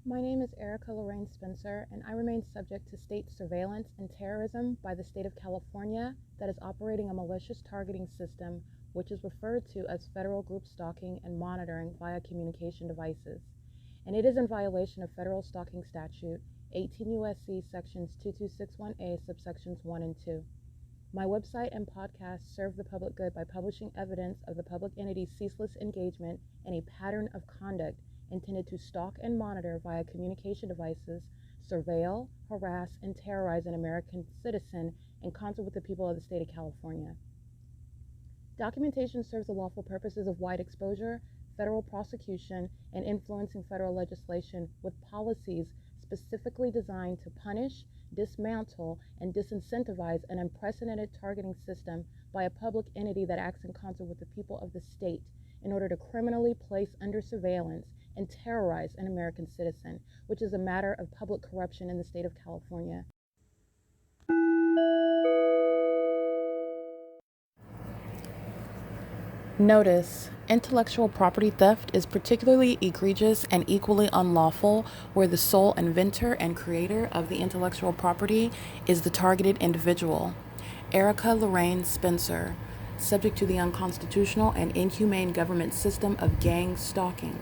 My name is Erica Lorraine Spencer, and I remain subject to state surveillance and terrorism by the state of California that is operating a malicious targeting system, which is referred to as federal group stalking and monitoring via communication devices. And it is in violation of federal stalking statute 18 U.S.C. sections 2261A subsections 1 and 2. My website and podcast serve the public good by publishing evidence of the public entity's ceaseless engagement in a pattern of conduct intended to stalk and monitor via communication devices, surveil, harass, and terrorize an American citizen in concert with the people of the state of California. Documentation serves the lawful purposes of wide exposure, federal prosecution, and influencing federal legislation with policies specifically designed to punish, dismantle, and disincentivize an unprecedented targeting system by a public entity that acts in concert with the people of the state in order to criminally place under surveillance and terrorize an American citizen, which is a matter of public corruption in the state of California. Notice: intellectual property theft is particularly egregious and equally unlawful where the sole inventor and creator of the intellectual property is the targeted individual. Erica Lorraine Spencer, subject to the unconstitutional and inhumane government system of gang stalking,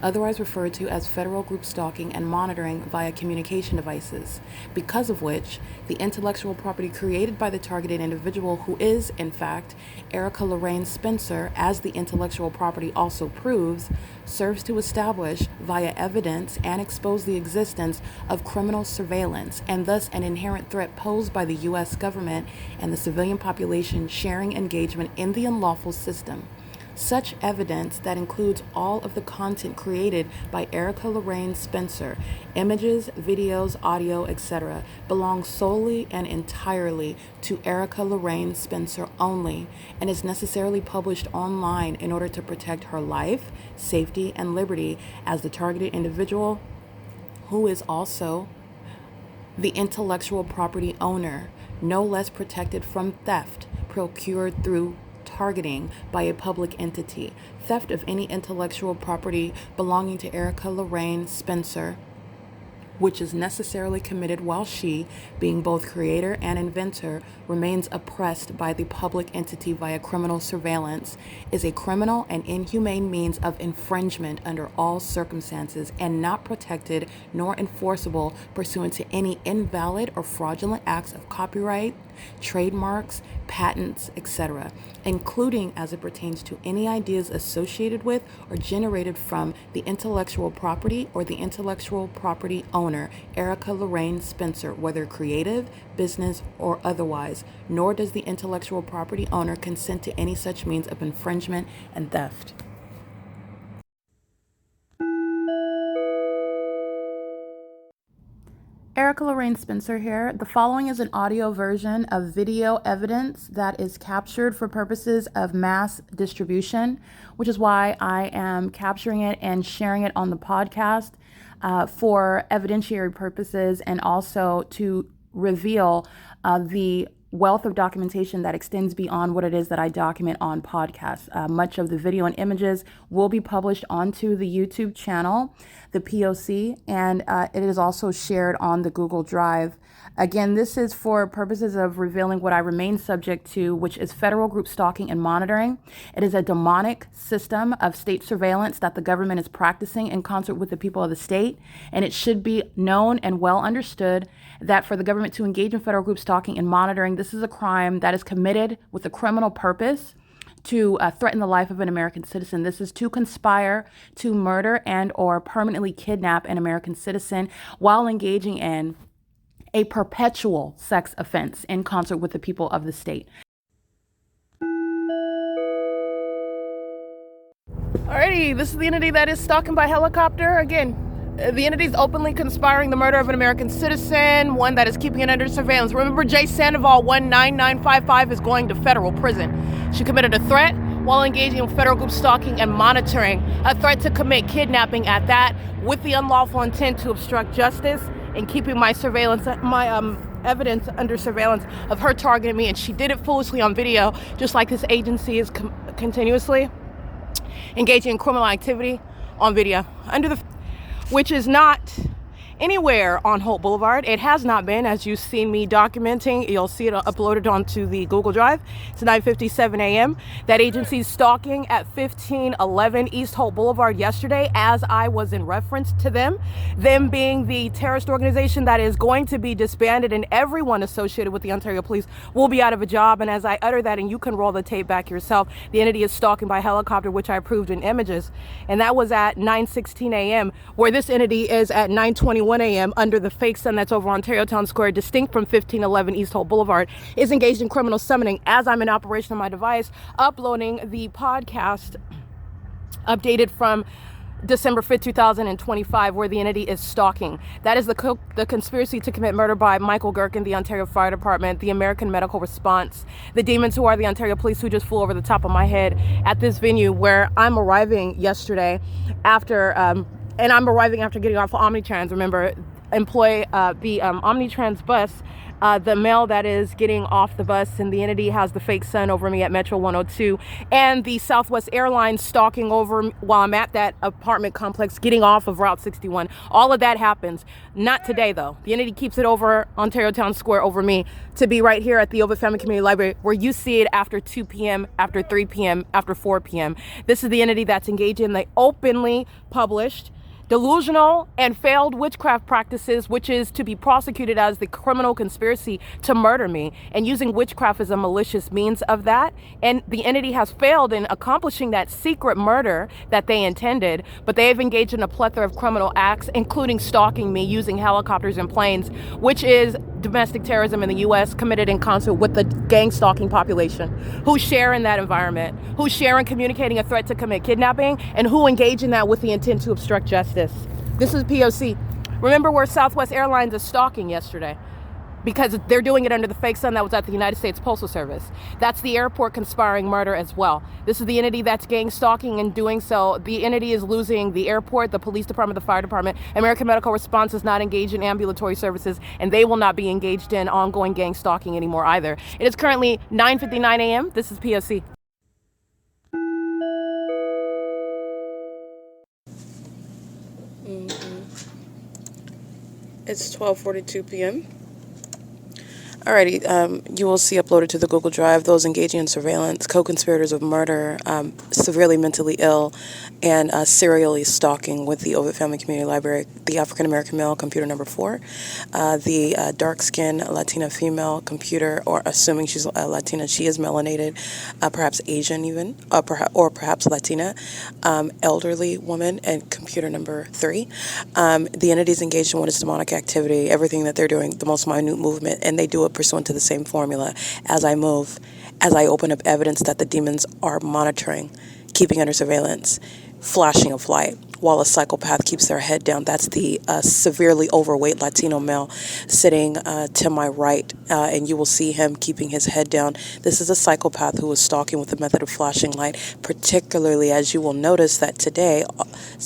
otherwise referred to as federal group stalking and monitoring via communication devices, because of which the intellectual property created by the targeted individual, who is, in fact, Erica Lorraine Spencer, as the intellectual property also proves, serves to establish via evidence and expose the existence of criminal surveillance and thus an inherent threat posed by the U.S. government and the civilian population sharing engagement in the unlawful system. Such evidence that includes all of the content created by Erica Lorraine Spencer, images, videos, audio, etc., belongs solely and entirely to Erica Lorraine Spencer only and is necessarily published online in order to protect her life, safety, and liberty as the targeted individual, who is also the intellectual property owner, no less protected from theft procured through targeting by a public entity. Theft of any intellectual property belonging to Erica Lorraine Spencer, which is necessarily committed while she, being both creator and inventor, remains oppressed by the public entity via criminal surveillance, is a criminal and inhumane means of infringement under all circumstances and not protected nor enforceable pursuant to any invalid or fraudulent acts of copyright, trademarks, patents, etc., including as it pertains to any ideas associated with or generated from the intellectual property or the intellectual property owner, Erica Lorraine Spencer, whether creative, business, or otherwise, nor does the intellectual property owner consent to any such means of infringement and theft. Erica Lorraine Spencer here. The following is an audio version of video evidence that is captured for purposes of mass distribution, which is why I am capturing it and sharing it on the podcast for evidentiary purposes and also to reveal the wealth of documentation that extends beyond what it is that I document on podcasts. Much of the video and images will be published onto the YouTube channel, the P.O.C, and it is also shared on the Google Drive. Again, this is for purposes of revealing what I remain subject to, which is federal group stalking and monitoring. It is a demonic system of state surveillance that the government is practicing in concert with the people of the state, and it should be known and well understood that for the government to engage in federal group stalking and monitoring, this is a crime that is committed with a criminal purpose to threaten the life of an American citizen. This is to conspire to murder and or permanently kidnap an American citizen while engaging in a perpetual sex offense in concert with the people of the state. Alrighty, this is the entity that is stalking by helicopter. Again, the entity is openly conspiring the murder of an American citizen, one that is keeping it under surveillance. Remember, Jay Sandoval 19955 is going to federal prison. She committed a threat while engaging in federal group stalking and monitoring, a threat to commit kidnapping at that, with the unlawful intent to obstruct justice and keeping my surveillance, my evidence under surveillance of her targeting me. And she did it foolishly on video, just like this agency is continuously engaging in criminal activity on video. which is not anywhere on Holt Boulevard. It has not been, as you've seen me documenting. You'll see it uploaded onto the Google Drive. It's 9:57 a.m. That agency's stalking at 1511 East Holt Boulevard yesterday, as I was in reference to them being the terrorist organization that is going to be disbanded, and everyone associated with the Ontario Police will be out of a job. And as I utter that, and you can roll the tape back yourself, the entity is stalking by helicopter, which I approved in images. And that was at 9:16 a.m., where this entity is at 9:21 a.m. under the fake sun that's over Ontario Town Square, distinct from 1511 East Holt Boulevard, is engaged in criminal summoning as I'm in operation on my device, uploading the podcast updated from December 5th, 2025, where the entity is stalking. That is the conspiracy to commit murder by Michael GERKEN, the Ontario Fire Department, the American Medical Response, the demons who are the Ontario Police, who just flew over the top of my head at this venue where I'm arriving yesterday after, and I'm arriving after getting off of Omnitrans. Remember, employ the Omnitrans bus, the male that is getting off the bus, and the entity has the fake sun over me at Metro 102, and the Southwest Airlines stalking over me while I'm at that apartment complex getting off of Route 61. All of that happens. Not today, though. The entity keeps it over Ontario Town Square over me to be right here at the OVITT Family Community Library, where you see it after 2 p.m., after 3 p.m., after 4 p.m. This is the entity that's engaged in the openly published delusional and failed witchcraft practices, which is to be prosecuted as the criminal conspiracy to murder me, and using witchcraft as a malicious means of that. And the entity has failed in accomplishing that secret murder that they intended, but they have engaged in a plethora of criminal acts, including stalking me using helicopters and planes, which is domestic terrorism in the U.S. committed in concert with the gang stalking population, who share in that environment, who share in communicating a threat to commit kidnapping, and who engage in that with the intent to obstruct justice. This is P.O.C. Remember where Southwest Airlines is stalking yesterday, because they're doing it under the fake sun that was at the United States Postal Service. That's the airport conspiring murder as well. This is the entity that's gang stalking, and doing so, the entity is losing the airport, the police department, the fire department. American Medical Response is not engaged in ambulatory services, and they will not be engaged in ongoing gang stalking anymore either. It is currently 9:59 a.m. This is P.O.C. It's 12:42 p.m. Alrighty, you will see uploaded to the Google Drive those engaging in surveillance, co-conspirators of murder, severely mentally ill, and serially stalking with the OVITT Family Community Library, the African-American male, computer number 4, the dark-skinned Latina female, computer, or assuming she's Latina, she is melanated, perhaps Asian even, or perhaps Latina, elderly woman, and computer number 3. The entities engaged in what is demonic activity, everything that they're doing, the most minute movement, and they do it pursuant to the same formula. As I move, as I open up evidence that the demons are monitoring, keeping under surveillance, flashing of light, while a psychopath keeps their head down. That's the severely overweight Latino male sitting to my right, and you will see him keeping his head down. This is a psychopath who is stalking with the method of flashing light, particularly as you will notice that today,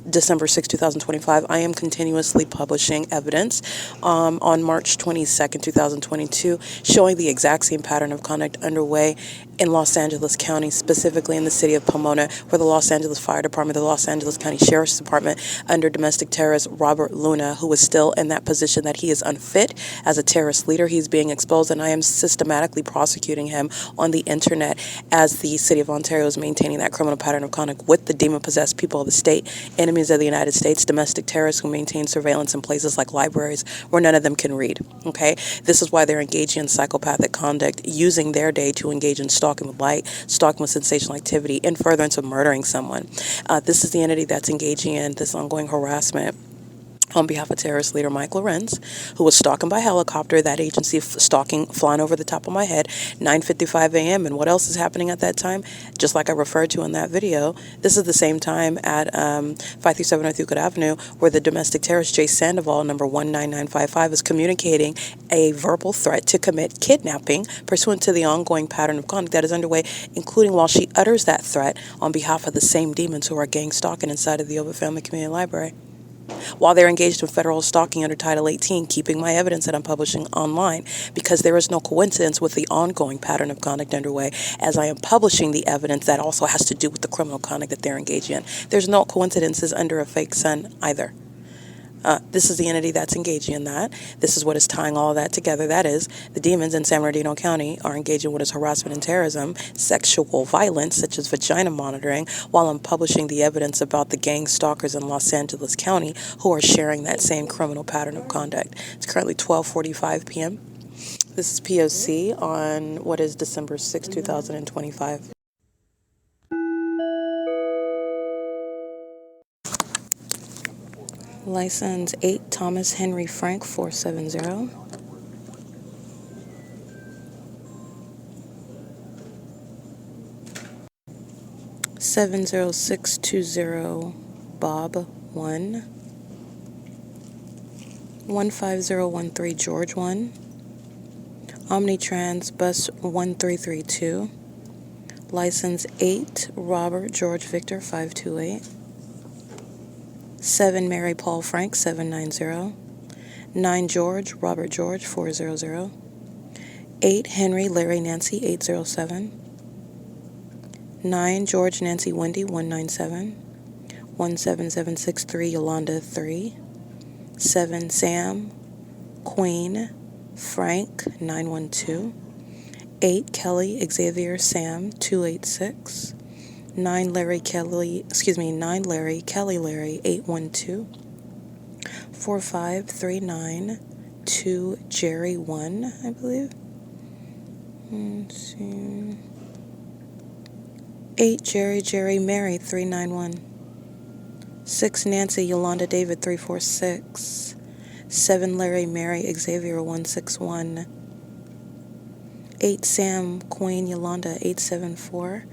December 6, 2025, I am continuously publishing evidence on March 22nd, 2022, showing the exact same pattern of conduct underway in Los Angeles County, specifically in the city of Pomona, where the Los Angeles Fire Department, the Los Angeles County Sheriff's Department, under domestic terrorist Robert Luna, who is still in that position that he is unfit as a terrorist leader. He's being exposed, and I am systematically prosecuting him on the internet as the city of Ontario is maintaining that criminal pattern of conduct with the demon-possessed people of the state, enemies of the United States, domestic terrorists who maintain surveillance in places like libraries where none of them can read. Okay, this is why they're engaging in psychopathic conduct, using their day to engage in stalking with light, stalking with sensational activity, in furtherance of murdering someone. This is the entity that's engaging in this ongoing harassment on behalf of terrorist leader Mike LORENZ, who was stalking by helicopter, that agency stalking, flying over the top of my head, 9:55 a.m. And what else is happening at that time? Just like I referred to in that video, this is the same time at 537 North Euclid Avenue, where the domestic terrorist Jay Sandoval, number 19955, is communicating a verbal threat to commit kidnapping pursuant to the ongoing pattern of conduct that is underway, including while she utters that threat on behalf of the same demons who are gang stalking inside of the OVITT Family Community Library. While they're engaged in federal stalking under Title 18, keeping my evidence that I'm publishing online, because there is no coincidence with the ongoing pattern of conduct underway, as I am publishing the evidence that also has to do with the criminal conduct that they're engaged in. There's no coincidences under a fake sun either. This is the entity that's engaging in that. This is what is tying all of that together. That is, the demons in San Bernardino County are engaging in what is harassment and terrorism, sexual violence, such as vagina monitoring, while I'm publishing the evidence about the gang stalkers in Los Angeles County who are sharing that same criminal pattern of conduct. It's currently 12:45 p.m. This is P.O.C. on what is December 6, 2025. License 8 Thomas Henry Frank 470. Seven 620 Bob 1. 15013 George 1. Omnitrans Bus 1332. License 8 Robert George Victor 528. 7 Mary Paul Frank 790. 9 George Robert George 400. 8 Henry Larry Nancy 807. 9 George Nancy Wendy 197. 17763 Yolanda 3. 7 Sam Queen Frank 912. 8 Kelly Xavier Sam 286. 9 Larry Kelly Larry 812. 45392 Jerry 1, I believe. Let's see. 8 Jerry Mary 391. 6 Nancy Yolanda David 346. 7 Larry Mary Xavier 161. 8 Sam Queen Yolanda 874.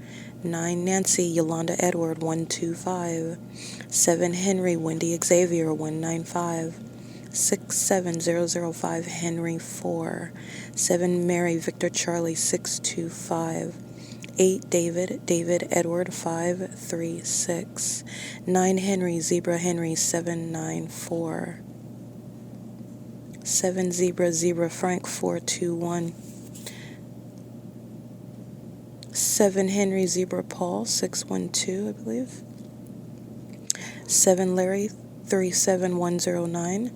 9 Nancy Yolanda Edward 125. 7 Henry Wendy Xavier 195. 67005 Henry 4. 7 Mary Victor Charlie 625. 8 David Edward 536. 9 Henry Zebra Henry 794. 7 Zebra Frank 421. 7 Henry Zebra Paul 612, I believe. 7 Larry 37109.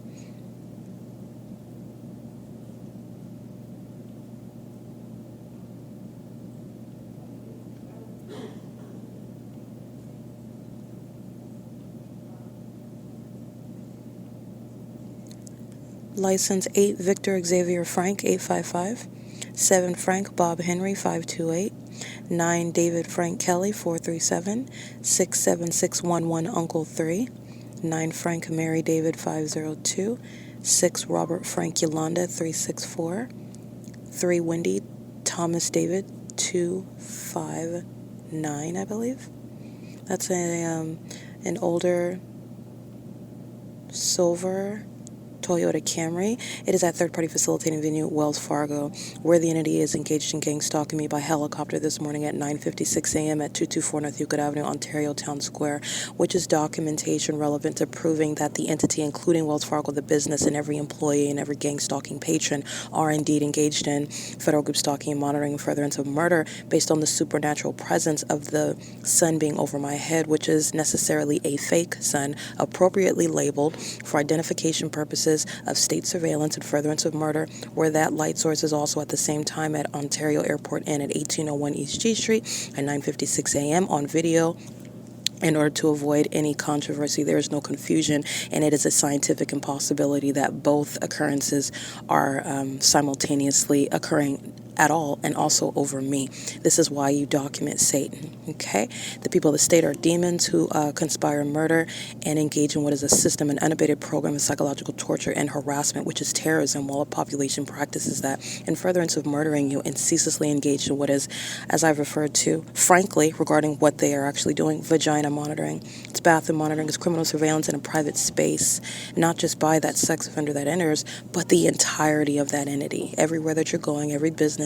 License 8 Victor Xavier Frank 855. 7 Frank Bob Henry 528. 9 David Frank Kelly 437. 67611 Uncle 3. 9 Frank Mary David 502. 6 Robert Frank Yolanda 364. 3 Wendy Thomas David 259, I believe. That's an older silver Toyota Camry. It is at third-party facilitating venue Wells Fargo, where the entity is engaged in gang stalking me by helicopter this morning at 9:56 a.m. at 224 North Euclid Avenue, Ontario Town Square, which is documentation relevant to proving that the entity, including Wells Fargo, the business, and every employee and every gang stalking patron, are indeed engaged in federal group stalking and monitoring and furtherance of murder based on the supernatural presence of the sun being over my head, which is necessarily a fake sun, appropriately labeled for identification purposes of state surveillance and furtherance of murder, where that light source is also at the same time at Ontario Airport Inn at 1801 East G Street at 9:56 a.m. on video. In order to avoid any controversy, there is no confusion, and it is a scientific impossibility that both occurrences are simultaneously occurring at all, and also over me. This is why you document Satan, okay? The people of the state are demons who conspire murder and engage in what is a system, an unabated program of psychological torture and harassment, which is terrorism, while a population practices that in furtherance of murdering you and ceaselessly engage in what is, as I've referred to, frankly, regarding what they are actually doing, vagina monitoring. It's bathroom monitoring. It's criminal surveillance in a private space, not just by that sex offender that enters, but the entirety of that entity. Everywhere that you're going, every business,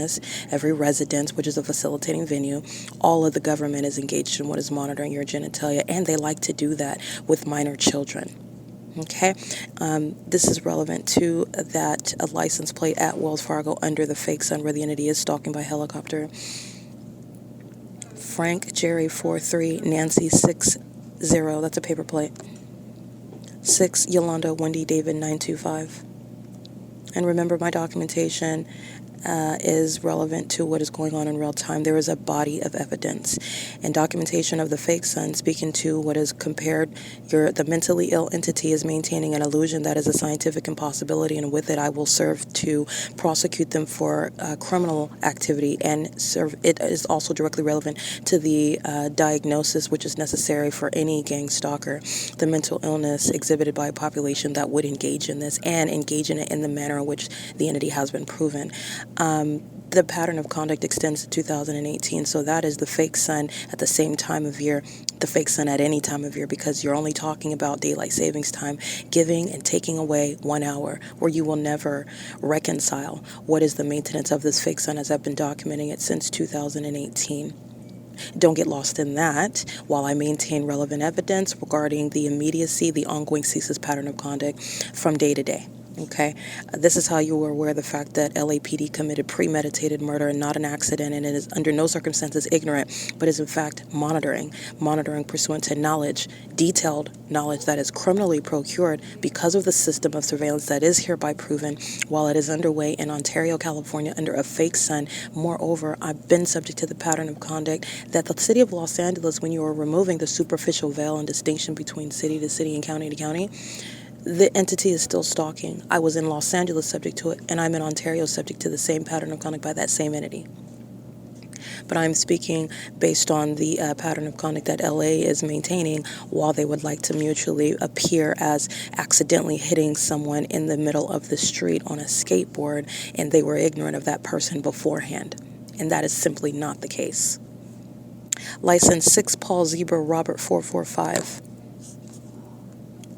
every residence, which is a facilitating venue, all of the government is engaged in what is monitoring your genitalia, and they like to do that with minor children. Okay, this is relevant to that license plate at Wells Fargo under the fake sun, where the entity is stalking by helicopter. Frank Jerry 43 Nancy 60, that's a paper plate. 6 Yolanda Wendy David 925. And remember, my documentation is relevant to what is going on in real time. There is a body of evidence and documentation of the fake son speaking to what is compared. The mentally ill entity is maintaining an illusion that is a scientific impossibility, and with it I will serve to prosecute them for criminal activity, and serve. It is also directly relevant to the diagnosis which is necessary for any gang stalker, the mental illness exhibited by a population that would engage in this and engage in it in the manner in which the entity has been proven. The pattern of conduct extends to 2018, so that is the fake sun at the same time of year, the fake sun at any time of year, because you're only talking about daylight savings time, giving and taking away 1 hour, where you will never reconcile what is the maintenance of this fake sun, as I've been documenting it since 2018. Don't get lost in that while I maintain relevant evidence regarding the immediacy, the ongoing ceaseless pattern of conduct from day to day. Okay, this is how you were aware of the fact that LAPD committed premeditated murder and not an accident, and it is under no circumstances ignorant, but is in fact monitoring pursuant to knowledge, detailed knowledge that is criminally procured because of the system of surveillance that is hereby proven while it is underway in Ontario, California under a fake sun. Moreover, I've been subject to the pattern of conduct that the city of Los Angeles, when you are removing the superficial veil and distinction between city to city and county to county, the entity is still stalking. I was in Los Angeles subject to it, and I'm in Ontario subject to the same pattern of conduct by that same entity. But I'm speaking based on the pattern of conduct that LA is maintaining while they would like to mutually appear as accidentally hitting someone in the middle of the street on a skateboard, and they were ignorant of that person beforehand. And that is simply not the case. License 6 Paul Zebra Robert 445.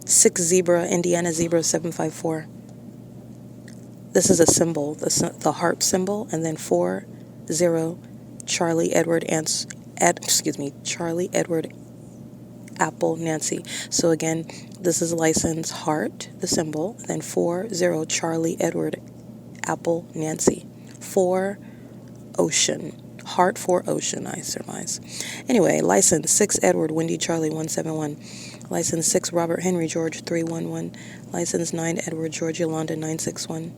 6 Zebra, Indiana Zebra 754. This is a symbol, the heart symbol, and then 40 Charlie Edward Charlie Edward Apple Nancy. So again, this is license heart, the symbol, then 40 Charlie Edward Apple Nancy. 4 Ocean. Heart for ocean, I surmise. Anyway, license 6 Edward Wendy Charlie 171. License 6 Robert Henry George 311. License 9 Edward George Yolanda 961.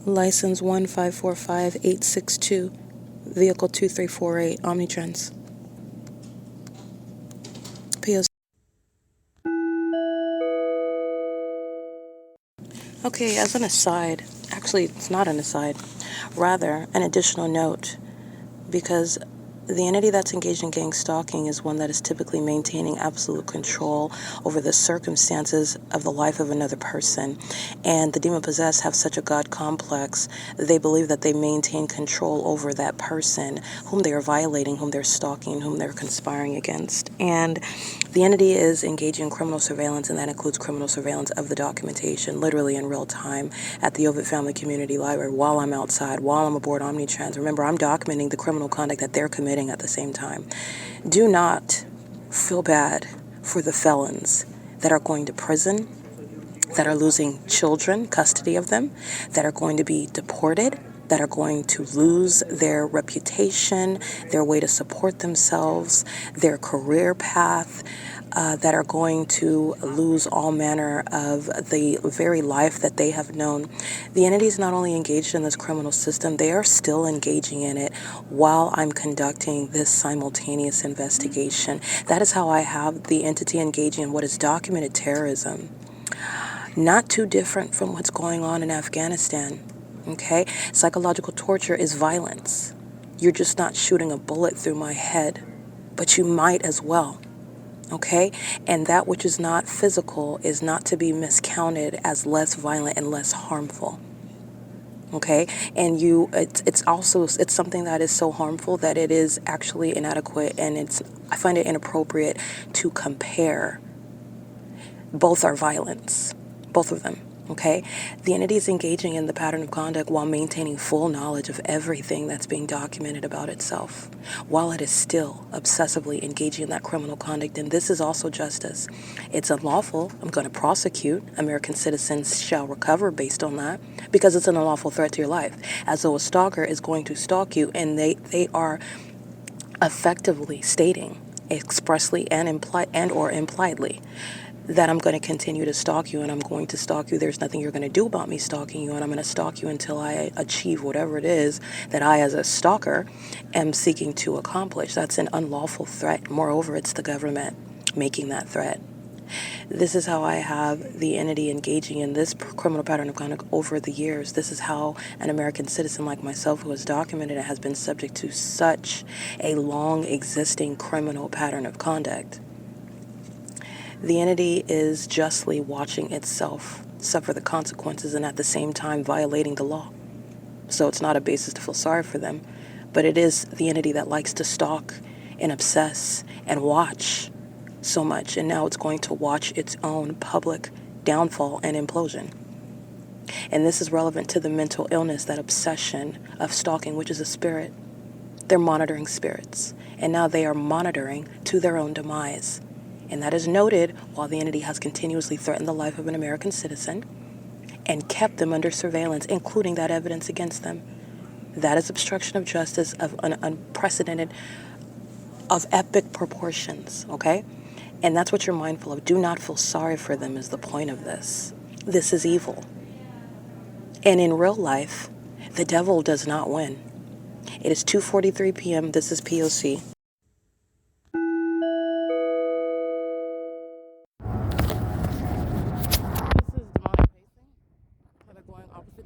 License 1545862. Vehicle 2348 Omnitrans. P.O.C. Okay, as an aside, actually it's not an aside, rather an additional note, because the entity that's engaged in gang stalking is one that is typically maintaining absolute control over the circumstances of the life of another person. And the demon-possessed have such a God complex, they believe that they maintain control over that person whom they are violating, whom they're stalking, whom they're conspiring against. And the entity is engaging in criminal surveillance, and that includes criminal surveillance of the documentation, literally in real time, at the OVITT Family Community Library, while I'm outside, while I'm aboard Omnitrans. Remember, I'm documenting the criminal conduct that they're committing at the same time. Do not feel bad for the felons that are going to prison, that are losing children, custody of them, that are going to be deported, that are going to lose their reputation, their way to support themselves, their career path, that are going to lose all manner of the very life that they have known. The entity is not only engaged in this criminal system, they are still engaging in it while I'm conducting this simultaneous investigation. That is how I have the entity engaging in what is documented terrorism. Not too different from what's going on in Afghanistan. Okay? Psychological torture is violence. You're just not shooting a bullet through my head, but you might as well. Okay? And that which is not physical is not to be miscounted as less violent and less harmful. Okay? And it's something that is so harmful that it is actually inadequate, and I find it inappropriate to compare. Both are violence. Both of them. Okay? The entity is engaging in the pattern of conduct while maintaining full knowledge of everything that's being documented about itself, while it is still obsessively engaging in that criminal conduct. And this is also justice. It's unlawful. I'm going to prosecute. American citizens shall recover based on that, because it's an unlawful threat to your life. As though a stalker is going to stalk you, and they are effectively stating expressly and or impliedly that I'm going to continue to stalk you, and I'm going to stalk you. There's nothing you're going to do about me stalking you, and I'm going to stalk you until I achieve whatever it is that I, as a stalker, am seeking to accomplish. That's an unlawful threat. Moreover, it's the government making that threat. This is how I have the entity engaging in this criminal pattern of conduct over the years. This is how an American citizen like myself, who has documented it, has been subject to such a long existing criminal pattern of conduct. The entity is justly watching itself suffer the consequences and at the same time violating the law. So it's not a basis to feel sorry for them, but it is the entity that likes to stalk and obsess and watch so much, and now it's going to watch its own public downfall and implosion. And this is relevant to the mental illness, that obsession of stalking, which is a spirit. They're monitoring spirits, and now they are monitoring to their own demise. And that is noted while the entity has continuously threatened the life of an American citizen and kept them under surveillance, including that evidence against them. That is obstruction of justice of an unprecedented, of epic proportions, okay? And that's what you're mindful of. Do not feel sorry for them is the point of this. This is evil. And in real life, the devil does not win. It is 2:43 p.m. This is P.O.C.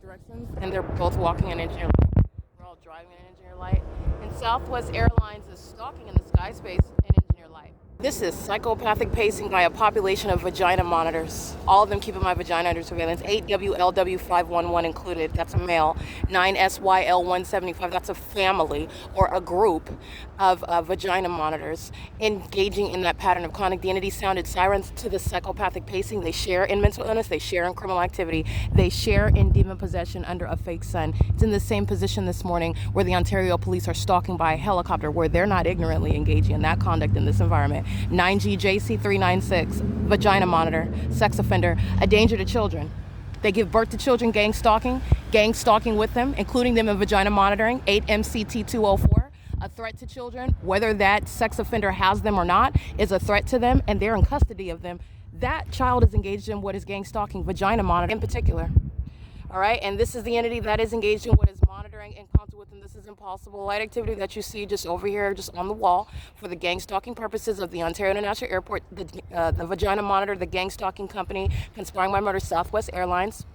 Directions, and they're both walking in engineer light. We're all driving in engineer light. And Southwest Airlines is stalking in the sky space in engineer light. This is psychopathic pacing by a population of vagina monitors. All of them keeping my vagina under surveillance. 8WLW511 included. That's a male. 9SYL175. That's a family or a group of vagina monitors engaging in that pattern of conduct. The entity sounded sirens to the psychopathic pacing. They share in mental illness. They share in criminal activity. They share in demon possession under a fake sun. It's in the same position this morning where the Ontario police are stalking by a helicopter, where they're not ignorantly engaging in that conduct in this environment. 9GJC396, vagina monitor, sex offender, a danger to children. They give birth to children, gang stalking with them, including them in vagina monitoring. 8MCT204, a threat to children, whether that sex offender has them or not, is a threat to them, and they're in custody of them. That child is engaged in what is gang stalking, vagina monitoring in particular. All right, and this is the entity that is engaged in what is monitoring and concert with them. This is impossible light activity that you see just over here, just on the wall, for the gang stalking purposes of the Ontario International Airport, the vagina monitor, the gang stalking company, conspiring by murder, Southwest Airlines,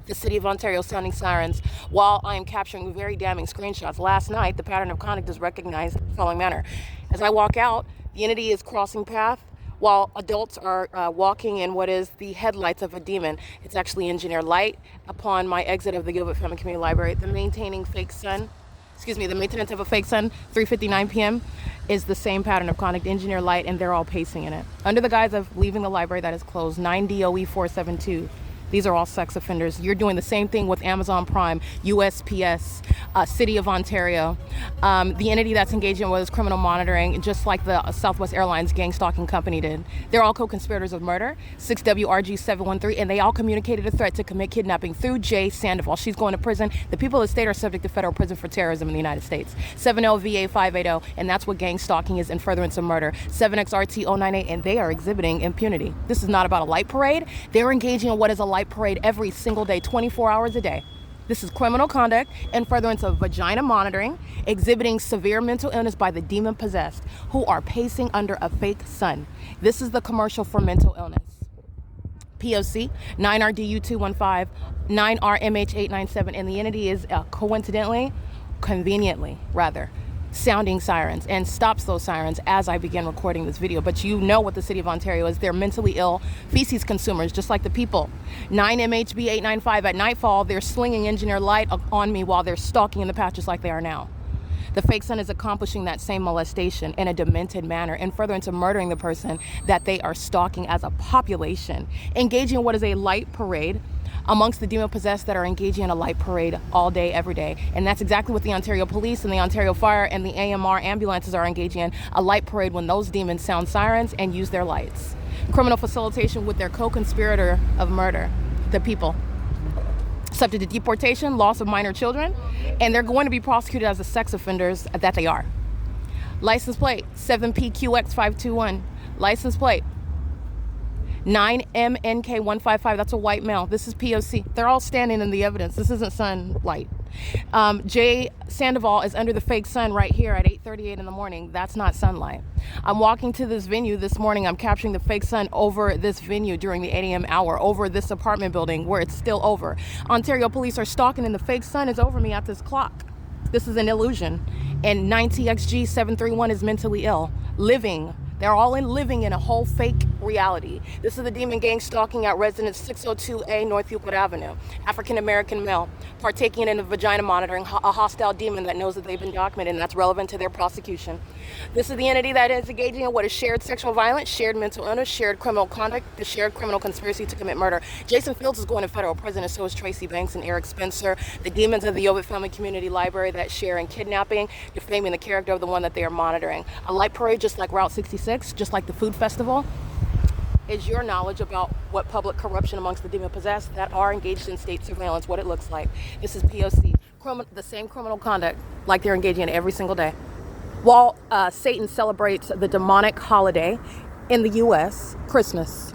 the City of Ontario sounding sirens, while I am capturing very damning screenshots. Last night, the pattern of conduct is recognized in the following manner. As I walk out, the entity is crossing path, while adults are walking in what is the headlights of a demon. It's actually engineer light. Upon my exit of the Gilbert Family Community Library, the maintenance of a fake sun, 3:59 p.m. is the same pattern of conduct, engineer light, and they're all pacing in it. Under the guise of leaving the library that is closed, 9DOE472. These are all sex offenders. You're doing the same thing with Amazon Prime, USPS, City of Ontario. The entity that's engaged in what is criminal monitoring, just like the Southwest Airlines gang stalking company did. They're all co-conspirators of murder, 6WRG713, and they all communicated a threat to commit kidnapping through Jay Sandoval. She's going to prison. The people of the state are subject to federal prison for terrorism in the United States. 7LVA580, and that's what gang stalking is in furtherance of murder. 7XRT098, and they are exhibiting impunity. This is not about a light parade. They're engaging in what is a light parade every single day, 24 hours a day. This is criminal conduct in furtherance of vagina monitoring, exhibiting severe mental illness by the demon possessed, who are pacing under a fake sun. This is the commercial for mental illness. P.O.C. 9RDU215, 9RMH897, and the entity is conveniently, sounding sirens, and stops those sirens as I begin recording this video. But you know what the City of Ontario is. They're mentally ill feces consumers, just like the people. 9MHB895, at nightfall, they're slinging engineer light on me while they're stalking in the path just like they are now. The fake sun is accomplishing that same molestation in a demented manner and further into murdering the person that they are stalking as a population, engaging in what is a light parade amongst the demon-possessed that are engaging in a light parade all day, every day. And that's exactly what the Ontario Police and the Ontario Fire and the AMR ambulances are engaging in, a light parade when those demons sound sirens and use their lights. Criminal facilitation with their co-conspirator of murder, the people. Subject to deportation, loss of minor children, and they're going to be prosecuted as the sex offenders that they are. License plate 7PQX521. License plate 9MNK155. That's a white male. This is P.O.C. They're all standing in the evidence. This isn't sunlight. Jay Sandoval is under the fake sun right here at 8:38 in the morning. That's not sunlight. I'm walking to this venue this morning. I'm capturing the fake sun over this venue during the 8 a.m. hour, over this apartment building where it's still over. Ontario police are stalking and the fake sun is over me at this clock. This is an illusion. And 9TXG731 is mentally ill, living. They're all living in a whole fake reality. This is the demon gang stalking at residence 602A North Euclid Avenue. African-American male, partaking in a vagina monitoring, a hostile demon that knows that they've been documented and that's relevant to their prosecution. This is the entity that is engaging in what is shared sexual violence, shared mental illness, shared criminal conduct, the shared criminal conspiracy to commit murder. Jason Fields is going to federal prison, and so is Tracy Banks and Eric Spencer, the demons of the OVITT Family Community Library that share in kidnapping, defaming the character of the one that they are monitoring. A light parade just like Route 66, just like the food festival, is your knowledge about what public corruption amongst the demon-possessed that are engaged in state surveillance, what it looks like. This is P.O.C. The same criminal conduct like they're engaging in every single day. While Satan celebrates the demonic holiday in the U.S., Christmas,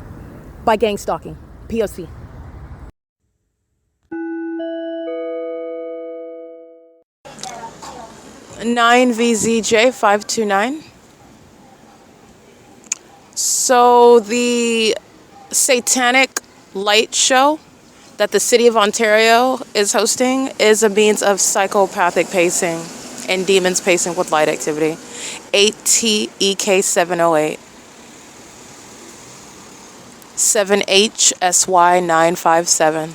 by gang stalking. P.O.C. 9VZJ529. So the satanic light show that the City of Ontario is hosting is a means of psychopathic pacing and demons pacing with light activity. 8TEK708. 7HSY957.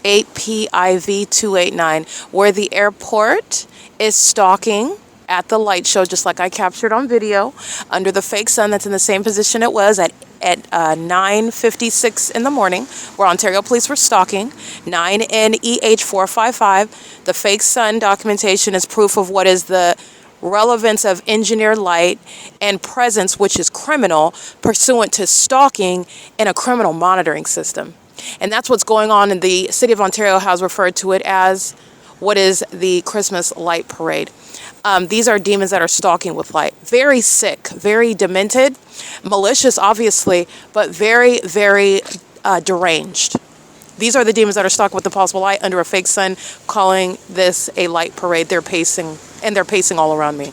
8PIV289, where the airport is stalking at the light show, just like I captured on video, under the fake sun that's in the same position it was at 9:56 in the morning, where Ontario police were stalking. 9NEH455. The fake sun documentation is proof of what is the relevance of engineered light and presence, which is criminal, pursuant to stalking in a criminal monitoring system. And that's what's going on, in the City of Ontario has referred to it as what is the Christmas light parade. These are demons that are stalking with light. Very sick, very demented, malicious, obviously, but very, very deranged. These are the demons that are stalking with the possible light under a fake sun, calling this a light parade. They're pacing, and they're pacing all around me.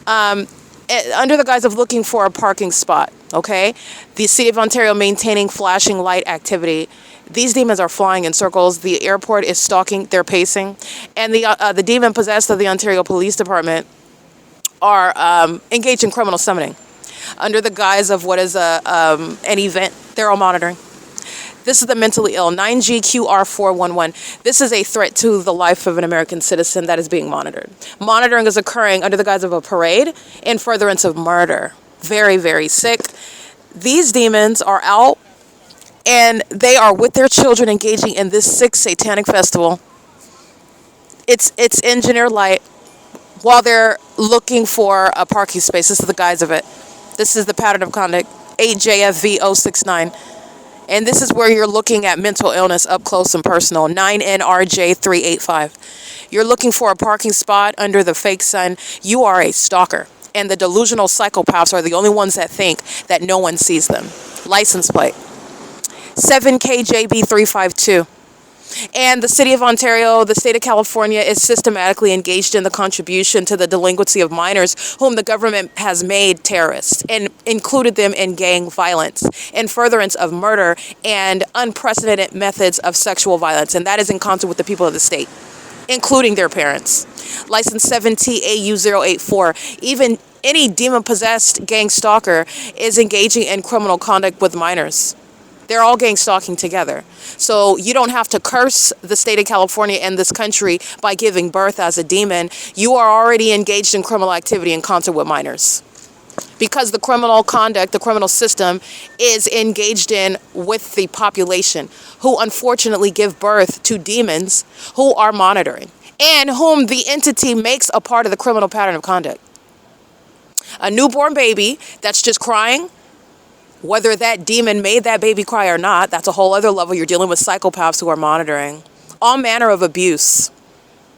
Under the guise of looking for a parking spot, okay? The City of Ontario maintaining flashing light activity. These demons are flying in circles. The airport is stalking, they're pacing. And the demon possessed of the Ontario Police Department are engaged in criminal summoning under the guise of what is an event. They're all monitoring. This is the mentally ill, 9GQR411. This is a threat to the life of an American citizen that is being monitored. Monitoring is occurring under the guise of a parade in furtherance of murder. Very, very sick. These demons are out, and they are with their children engaging in this sick satanic festival. It's engineered light while they're looking for a parking space. This is the guise of it. This is the pattern of conduct, 8JFV069. And this is where you're looking at mental illness up close and personal, 9NRJ385. You're looking for a parking spot under the fake sun. You are a stalker. And the delusional psychopaths are the only ones that think that no one sees them. License plate 7KJB352. And the City of Ontario, the State of California, is systematically engaged in the contribution to the delinquency of minors whom the government has made terrorists and included them in gang violence in furtherance of murder and unprecedented methods of sexual violence. And that is in concert with the people of the state, including their parents. License 7TAU084. Even any demon-possessed gang stalker is engaging in criminal conduct with minors. They're all gang stalking together. So you don't have to curse the state of California and this country by giving birth as a demon. You are already engaged in criminal activity in concert with minors. Because the criminal conduct, the criminal system is engaged in with the population who unfortunately give birth to demons who are monitoring and whom the entity makes a part of the criminal pattern of conduct. A newborn baby that's just crying, whether that demon made that baby cry or not, that's a whole other level. You're dealing with psychopaths who are monitoring all manner of abuse,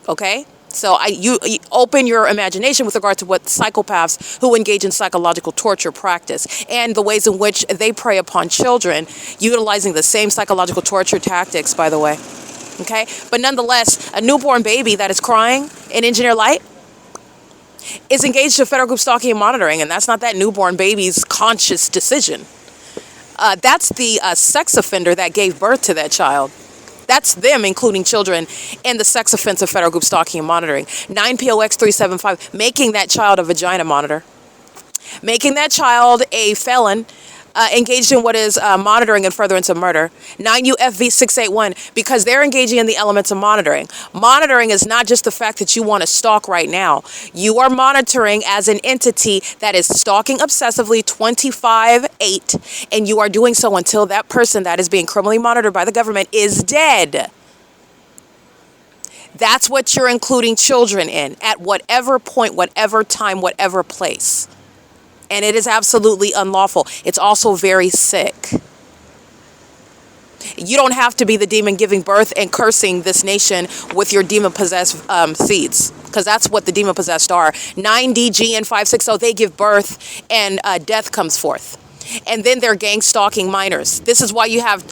okay? So you open your imagination with regard to what psychopaths who engage in psychological torture practice and the ways in which they prey upon children, utilizing the same psychological torture tactics, by the way. Okay? But nonetheless, a newborn baby that is crying in Engineer Light is engaged in federal group stalking and monitoring, and that's not that newborn baby's conscious decision. That's the sex offender that gave birth to that child. That's them, including children, in the sex offense of federal group stalking and monitoring. 9 POX 375, making that child a vagina monitor. Making that child a felon engaged in what is monitoring and furtherance of murder. 9 UFV 681, because they're engaging in the elements of monitoring. Monitoring is not just the fact that you want to stalk right now. You are monitoring as an entity that is stalking obsessively 24/8, and you are doing so until that person that is being criminally monitored by the government is dead. That's what you're including children in, at whatever point, whatever time, whatever place. And it is absolutely unlawful. It's also very sick. You don't have to be the demon giving birth and cursing this nation with your demon-possessed seeds, because that's what the demon-possessed are. 9DG and 560, they give birth and death comes forth. And then they're gang stalking minors. This is why you have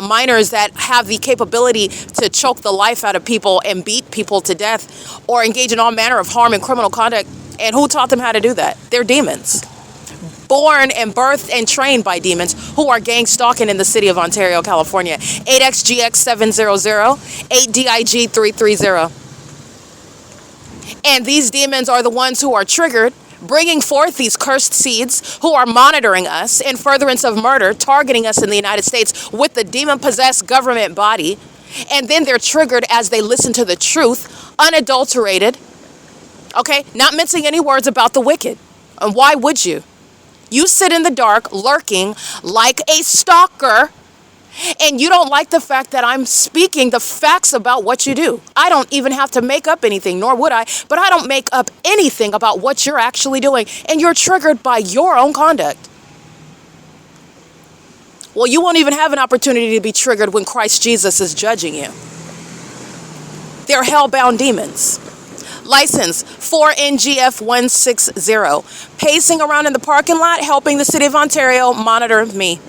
minors that have the capability to choke the life out of people and beat people to death or engage in all manner of harm and criminal conduct. And who taught them how to do that? They're demons. Born and birthed and trained by demons who are gang stalking in the city of Ontario, California. 8XGX 700, 8DIG 330. And these demons are the ones who are triggered, bringing forth these cursed seeds, who are monitoring us in furtherance of murder, targeting us in the United States with the demon-possessed government body. And then they're triggered as they listen to the truth, unadulterated, okay? Not mincing any words about the wicked. And why would you? You sit in the dark, lurking like a stalker, and you don't like the fact that I'm speaking the facts about what you do. I don't even have to make up anything, nor would I, but I don't make up anything about what you're actually doing, and you're triggered by your own conduct. Well, you won't even have an opportunity to be triggered when Christ Jesus is judging you. They're hell-bound demons. License 4NGF160, pacing around in the parking lot, helping the city of Ontario monitor me.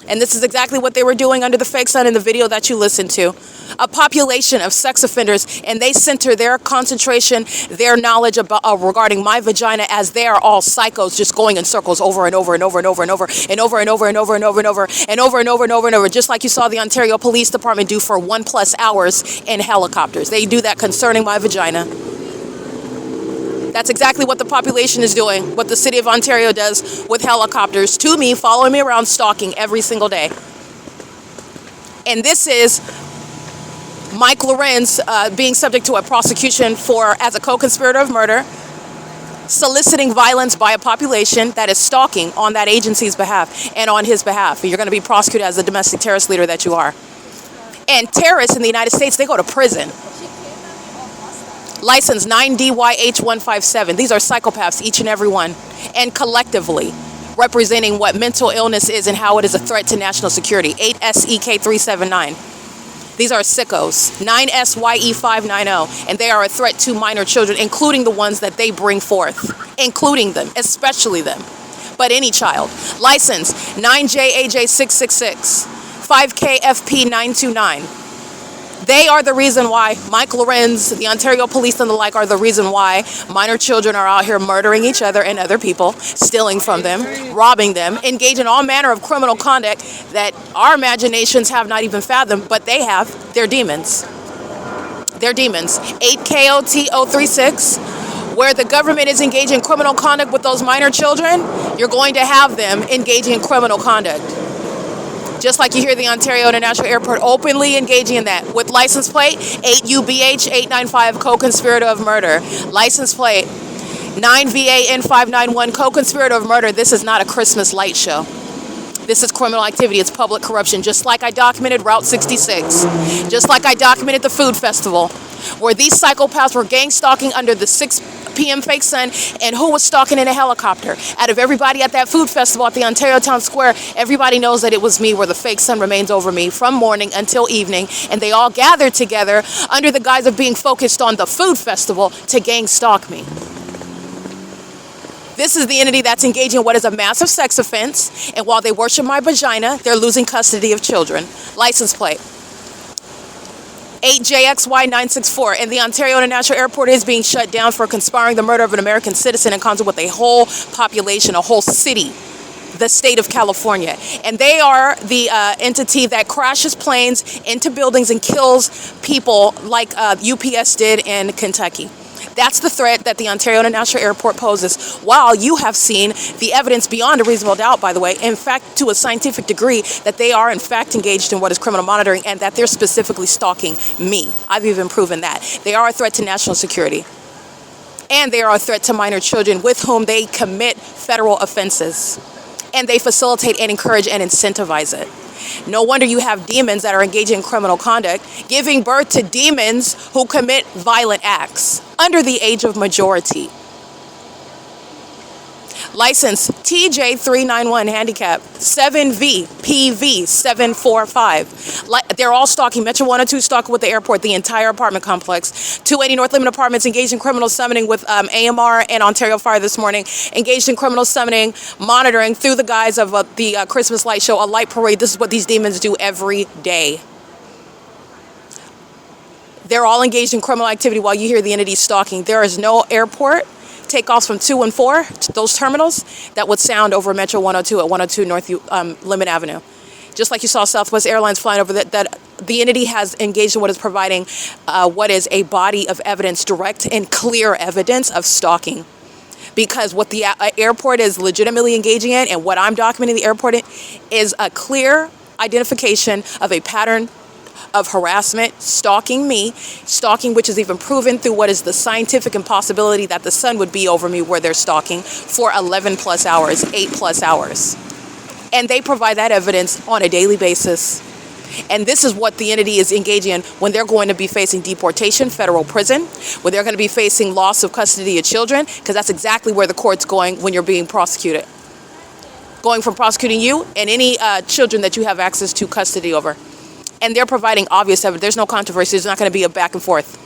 And this is exactly what they were doing under the fake sun in the video that you listened to. A population of sex offenders, and they center their concentration, their knowledge about regarding my vagina, as they are all psychos just going in circles over and over and over and over and over and over and over and over and over and over and over and over and over and over, just like you saw the Ontario Police Department do for 1+ hours in helicopters. They do that concerning my vagina. That's exactly what the population is doing, what the city of Ontario does with helicopters to me, following me around, stalking every single day. And this is Mike Lorenz being subject to a prosecution as a co-conspirator of murder, soliciting violence by a population that is stalking on that agency's behalf and on his behalf. You're going to be prosecuted as the domestic terrorist leader that you are. And terrorists in the United States, they go to prison. License 9DYH157. These are psychopaths, each and every one, and collectively representing what mental illness is and how it is a threat to national security. 8SEK379. These are sickos. 9SYE590, and they are a threat to minor children, including the ones that they bring forth, including them, especially them, but any child. License 9JAJ666, 5KFP929. They are the reason why Mike Lorenz, the Ontario Police and the like are the reason why minor children are out here murdering each other and other people, stealing from them, robbing them, engaging in all manner of criminal conduct that our imaginations have not even fathomed, but they have. They're demons. They're demons. 8KOT036, where the government is engaging in criminal conduct with those minor children, you're going to have them engaging in criminal conduct. Just like you hear the Ontario International Airport openly engaging in that with license plate 8UBH895, co-conspirator of murder. License plate 9VAN591, co-conspirator of murder. This is not a Christmas light show. This is criminal activity. It's public corruption, just like I documented Route 66, just like I documented the food festival, where these psychopaths were gang stalking under the p.m. fake sun, and who was stalking in a helicopter. Out of everybody at that food festival at the Ontario Town Square, everybody knows that it was me, where the fake sun remains over me from morning until evening, and they all gathered together under the guise of being focused on the food festival to gang stalk me. This is the entity that's engaging in what is a massive sex offense, and while they worship my vagina, they're losing custody of children. License plate 8JXY964, and the Ontario International Airport is being shut down for conspiring the murder of an American citizen in concert with a whole population, a whole city, the state of California. And they are the entity that crashes planes into buildings and kills people like UPS did in Kentucky. That's the threat that the Ontario International Airport poses, while you have seen the evidence beyond a reasonable doubt, by the way, in fact, to a scientific degree, that they are in fact engaged in what is criminal monitoring, and that they're specifically stalking me. I've even proven that. They are a threat to national security, and they are a threat to minor children with whom they commit federal offenses, and they facilitate and encourage and incentivize it. No wonder you have demons that are engaging in criminal conduct, giving birth to demons who commit violent acts under the age of majority. License TJ391 handicap 7VPV745. They're all stalking. Metro 102 stalking with the airport, the entire apartment complex. 280 North Limit Apartments engaged in criminal summoning with AMR and Ontario Fire this morning. Engaged in criminal summoning, monitoring through the guise of the Christmas light show, a light parade. This is what these demons do every day. They're all engaged in criminal activity while you hear the entity stalking. There is no airport takeoffs from 2 and 4, those terminals, that would sound over Metro 102 at 102 North Limit Avenue. Just like you saw Southwest Airlines flying over that the entity has engaged in what is providing what is a body of evidence, direct and clear evidence of stalking. Because what the airport is legitimately engaging in, and what I'm documenting the airport in, is a clear identification of a pattern of harassment, stalking me, stalking which is even proven through what is the scientific impossibility that the sun would be over me where they're stalking for 11 plus hours, 8 plus hours. And they provide that evidence on a daily basis. And this is what the entity is engaging in when they're going to be facing deportation, federal prison, when they're going to be facing loss of custody of children, because that's exactly where the court's going when you're being prosecuted. Going from prosecuting you and any children that you have access to custody over. And they're providing obvious evidence. There's no controversy. There's not going to be a back and forth,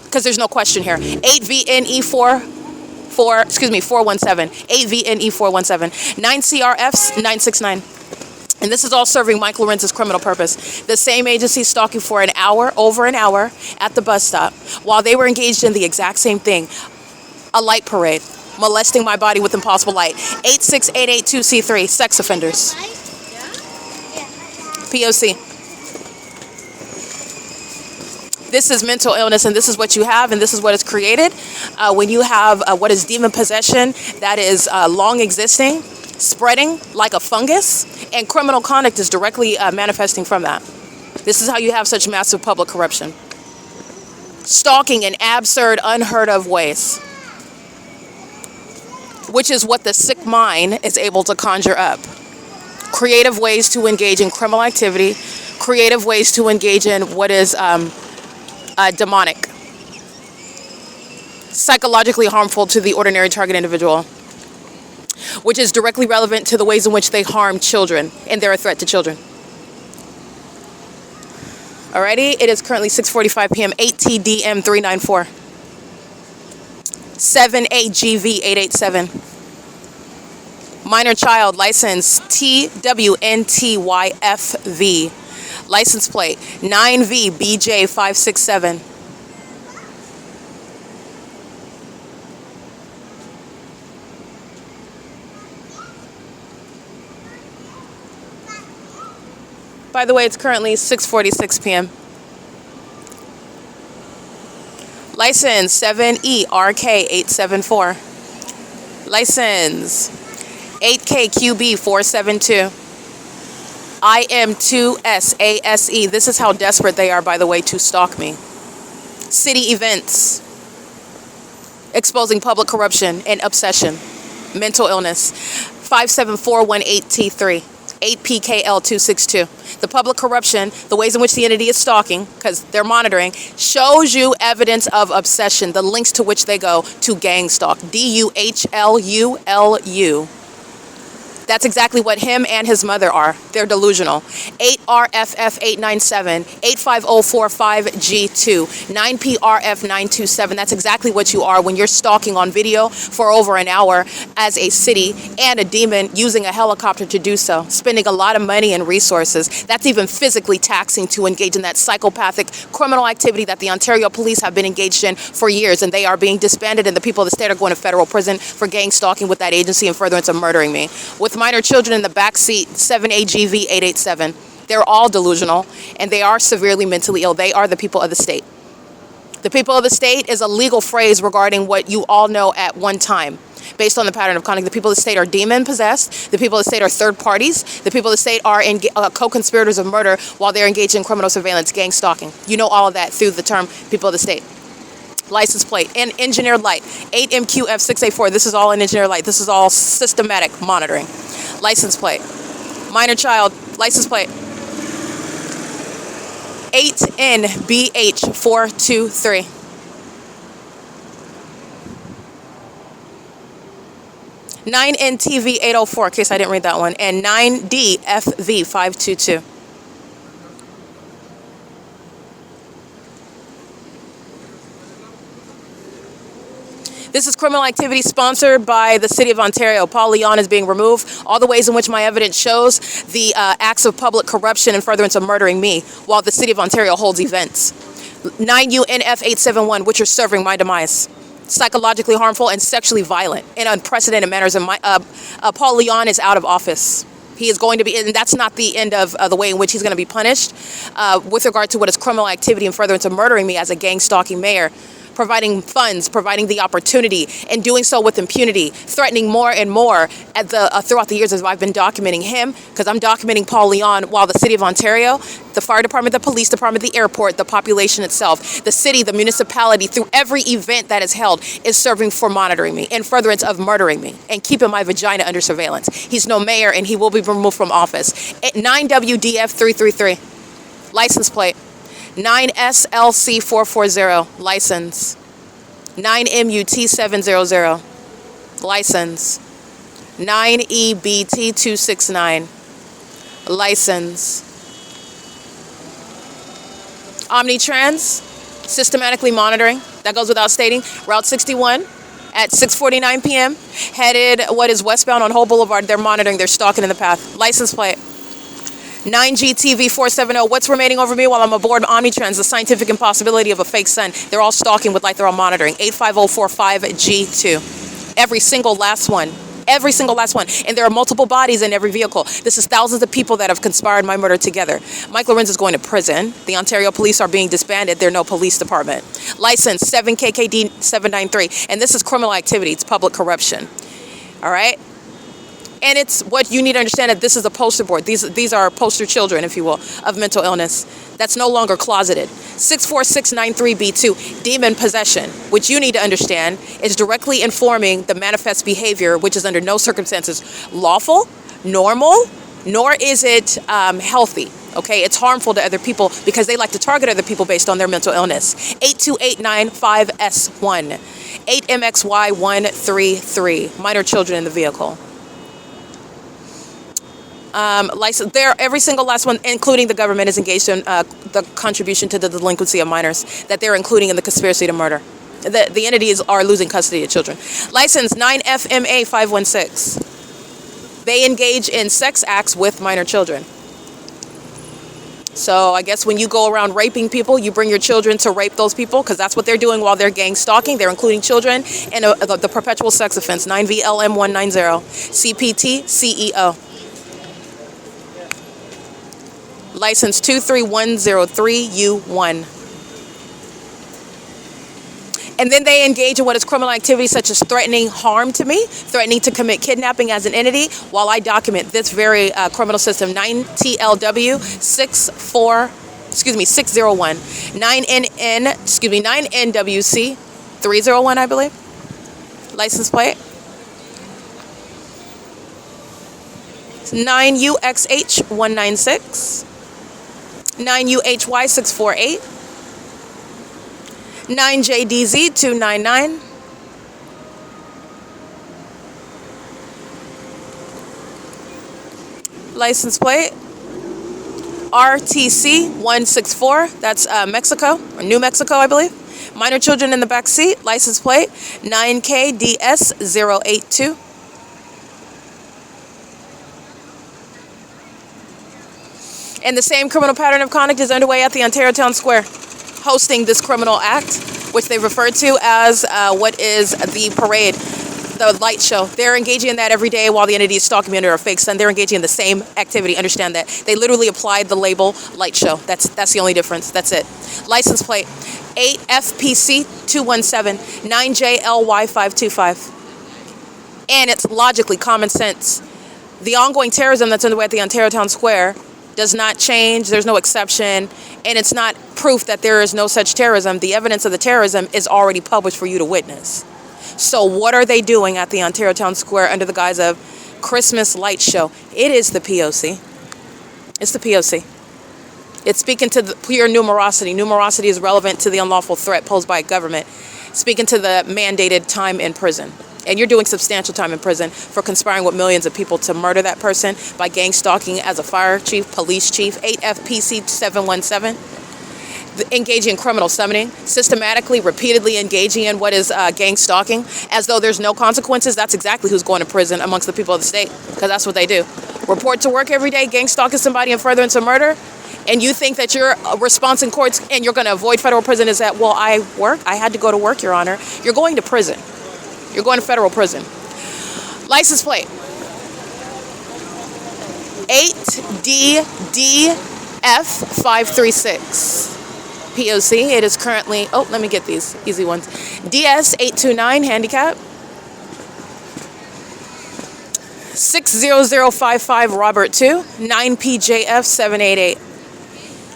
because there's no question here. 8VNE417. 8VNE417. 9CRFs 969. And this is all serving Mike Lorenz's criminal purpose. The same agency stalking for an hour, over an hour, at the bus stop, while they were engaged in the exact same thing, a light parade, molesting my body with impossible light. 86882C3, sex offenders. P.O.C. This is mental illness, and this is what you have, and this is what is created when you have what is demon possession that is long existing, spreading like a fungus, and criminal conduct is directly manifesting from that. This is how you have such massive public corruption. Stalking in absurd, unheard of ways, which is what the sick mind is able to conjure up. Creative ways to engage in criminal activity, creative ways to engage in what is demonic, psychologically harmful to the ordinary target individual, which is directly relevant to the ways in which they harm children, and they're a threat to children. Alrighty, it is currently 6:45 p.m. 8TDM394. 7AGV887. Minor child license TWNTYFV. License plate 9VBJ567. By the way, it's currently 6:46 p.m. License 7ERK874. License 8KQB472. IM2SASE. This is how desperate they are, by the way, to stalk me. City events. Exposing public corruption and obsession. Mental illness. 57418T3. 8PKL262. The public corruption, the ways in which the entity is stalking, because they're monitoring, shows you evidence of obsession, the links to which they go to gang stalk. DUHLULU. That's exactly what him and his mother are. They're delusional. 8RFF897, 85045G2, 9PRF927. That's exactly what you are when you're stalking on video for over an hour as a city and a demon using a helicopter to do so, spending a lot of money and resources. That's even physically taxing to engage in that psychopathic criminal activity that the Ontario police have been engaged in for years, and they are being disbanded, and the people of the state are going to federal prison for gang stalking with that agency and furtherance of murdering me. With minor children in the back seat, 7AGV887. They're all delusional, and they are severely mentally ill. They are the people of the state. The people of the state is a legal phrase regarding what you all know at one time. Based on the pattern of conduct, the people of the state are demon-possessed. The people of the state are third parties. The people of the state are co-conspirators of murder while they're engaged in criminal surveillance, gang stalking. You know all of that through the term people of the state. License plate and engineered light, 8MQF684. This is all an engineered light. This is all systematic monitoring. License plate. Minor child, license plate. 8NBH423. 9NTV804, in case I didn't read that one, and 9DFV522. This is criminal activity sponsored by the City of Ontario. Paul Leon is being removed. All the ways in which my evidence shows the acts of public corruption and furtherance of murdering me while the City of Ontario holds events. 9UNF871, which are serving my demise. Psychologically harmful and sexually violent in unprecedented manners. And Paul Leon is out of office. He is going to be, and that's not the end of the way in which he's going to be punished with regard to what is criminal activity and furtherance of murdering me as a gang stalking mayor. Providing funds, providing the opportunity, and doing so with impunity, threatening more and more at throughout the years as I've been documenting him, because I'm documenting Paul Leon while the City of Ontario, the fire department, the police department, the airport, the population itself, the city, the municipality, through every event that is held, is serving for monitoring me in furtherance of murdering me and keeping my vagina under surveillance. He's no mayor, and he will be removed from office. 9WDF333, license plate. 9SLC440, license. 9MUT700, license. 9EBT269, license. Omnitrans, systematically monitoring, that goes without stating. Route 61 at 6:49 p.m., headed what is westbound on Hope Boulevard. They're monitoring, they're stalking in the path. License plate. 9GTV470, what's remaining over me while I'm aboard Omnitrans, the scientific impossibility of a fake sun. They're all stalking with light, they're all monitoring. 85045G2. Every single last one. Every single last one. And there are multiple bodies in every vehicle. This is thousands of people that have conspired my murder together. Mike LORENZ is going to prison. The Ontario police are being disbanded. They're no police department. License 7KKD793. And this is criminal activity. It's public corruption. All right? And it's what you need to understand, that this is a poster board. These are poster children, if you will, of mental illness. That's no longer closeted. 64693B2, demon possession, which you need to understand is directly informing the manifest behavior, which is under no circumstances lawful, normal, nor is it healthy. Okay, it's harmful to other people because they like to target other people based on their mental illness. 82895S1, 8MXY133, minor children in the vehicle. License there, every single last one, including the government, is engaged in the contribution to the delinquency of minors that they're including in the conspiracy to murder. The entities are losing custody of children. License 9FMA516. They engage in sex acts with minor children. So I guess when you go around raping people, you bring your children to rape those people, because that's what they're doing while they're gang stalking. They're including children in the perpetual sex offense, 9VLM190, CPT, CEO. License 23103U1. And then they engage in what is criminal activity such as threatening harm to me, threatening to commit kidnapping as an entity, while I document this very criminal system. 9TLW 601, 9NWC 301, I believe. License plate. 9UXH196, 9UHY648, 9JDZ299, license plate RTC164, that's Mexico, or New Mexico, I believe. Minor children in the back seat, license plate 9KDS082. And the same criminal pattern of conduct is underway at the Ontario Town Square, hosting this criminal act, which they refer to as what is the parade, the light show. They're engaging in that every day while the entity is stalking me under a fake sun. They're engaging in the same activity. Understand that. They literally applied the label light show. That's the only difference. That's it. License plate 8FPC217, 9JLY525. And it's logically common sense. The ongoing terrorism that's underway at the Ontario Town Square does not change. There's no exception. And it's not proof that there is no such terrorism. The evidence of the terrorism is already published for you to witness. So what are they doing at the Ontario Town Square under the guise of Christmas light show? It is the P.O.C. It's the P.O.C. It's speaking to the pure numerosity. Numerosity is relevant to the unlawful threat posed by government. Speaking to the mandated time in prison. And you're doing substantial time in prison for conspiring with millions of people to murder that person by gang stalking as a fire chief, police chief, 8FPC 717. Engaging in criminal summoning, systematically, repeatedly engaging in what is gang stalking, as though there's no consequences. That's exactly who's going to prison amongst the people of the state, because that's what they do. Report to work every day, gang stalking somebody in furtherance of murder, and you think that your response in courts and you're going to avoid federal prison is that, well, I had to go to work, Your Honor. You're going to prison. You're going to federal prison. License plate 8DDF536. P.O.C. It is currently, let me get these easy ones. DS829 handicap. 60055 Robert 2, 9PJF788.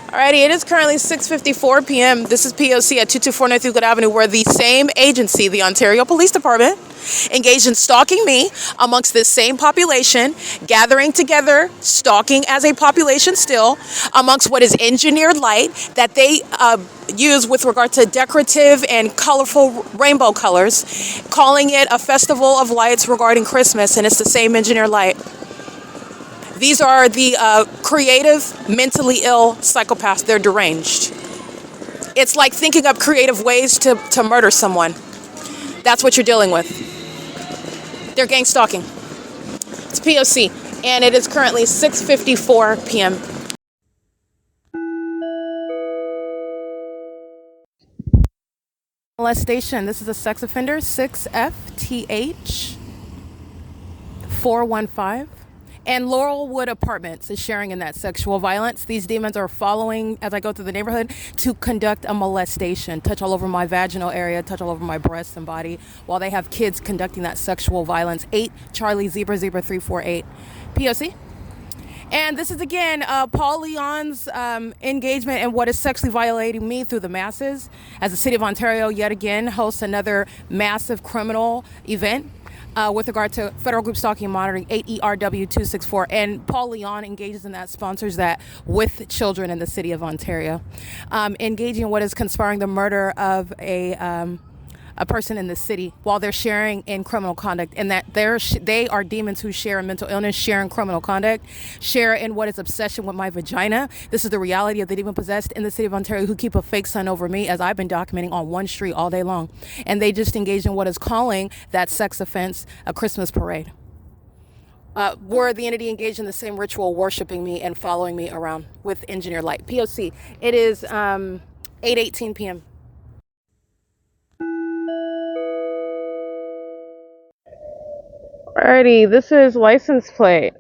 Alrighty, it is currently 6:54 p.m. This is P.O.C. at 224 North Euclid Avenue, where the same agency, the Ontario Police Department, engaged in stalking me amongst this same population, gathering together, stalking as a population still, amongst what is engineered light that they use with regard to decorative and colorful rainbow colors, calling it a festival of lights regarding Christmas, and it's the same engineered light. These are the creative, mentally ill psychopaths. They're deranged. It's like thinking up creative ways to murder someone. That's what you're dealing with. They're gang stalking. It's P.O.C. and it is currently 6:54 p.m. Molestation. This is a sex offender, 6FTH415. And Laurelwood Apartments is sharing in that sexual violence. These demons are following as I go through the neighborhood to conduct a molestation, touch all over my vaginal area, touch all over my breasts and body, while they have kids conducting that sexual violence. 8 Charlie Zebra 348 P.O.C. And this is, again, Paul Leon's engagement in what is sexually violating me through the masses, as the City of Ontario, yet again, hosts another massive criminal event with regard to federal group stalking and monitoring, 8ERW264. And Paul Leon engages in that, sponsors that with children in the City of Ontario, engaging in what is conspiring the murder of a person in the city while they're sharing in criminal conduct, and that they are demons who share in mental illness, share in criminal conduct, share in what is obsession with my vagina. This is the reality of the demon possessed in the City of Ontario who keep a fake sun over me, as I've been documenting on one street all day long. And they just engage in what is calling that sex offense a Christmas parade. Were the entity engaged in the same ritual, worshiping me and following me around with engineered light. P.O.C. It is 8:18 p.m. Alrighty, this is license plate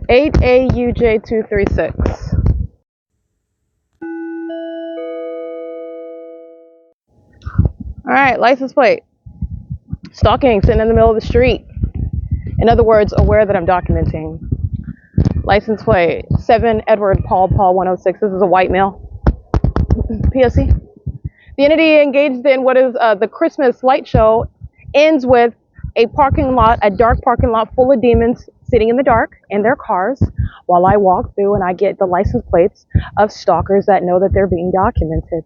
8AUJ236. Alright, license plate. Stalking, sitting in the middle of the street. In other words, aware that I'm documenting. License plate 7 Edward Paul 106. This is a white male. P.O.C. The entity engaged in what is the Christmas light show ends with a parking lot, a dark parking lot full of demons sitting in the dark in their cars while I walk through and I get the license plates of stalkers that know that they're being documented.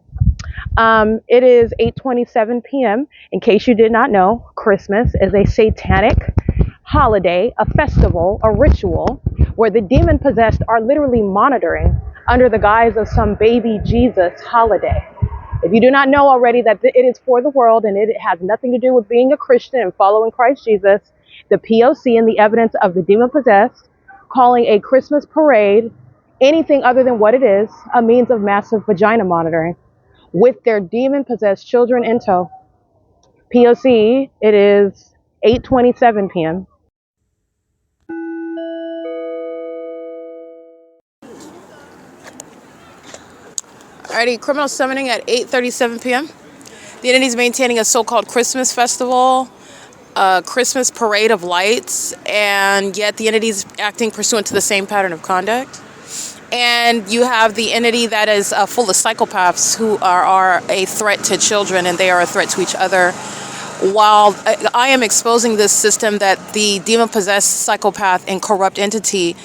It is 8:27 p.m. In case you did not know, Christmas is a satanic holiday, a festival, a ritual where the demon possessed are literally monitoring under the guise of some baby Jesus holiday. If you do not know already that it is for the world and it has nothing to do with being a Christian and following Christ Jesus, the P.O.C. and the evidence of the demon possessed calling a Christmas parade anything other than what it is, a means of massive vagina monitoring with their demon possessed children in tow. P.O.C. It is 8:27 p.m. Alrighty, criminal summoning at 8:37 p.m. The entity is maintaining a so-called Christmas festival, a Christmas parade of lights, and yet the entity is acting pursuant to the same pattern of conduct. And you have the entity that is full of psychopaths who are a threat to children, and they are a threat to each other. While I am exposing this system that the demon-possessed psychopath and corrupt entity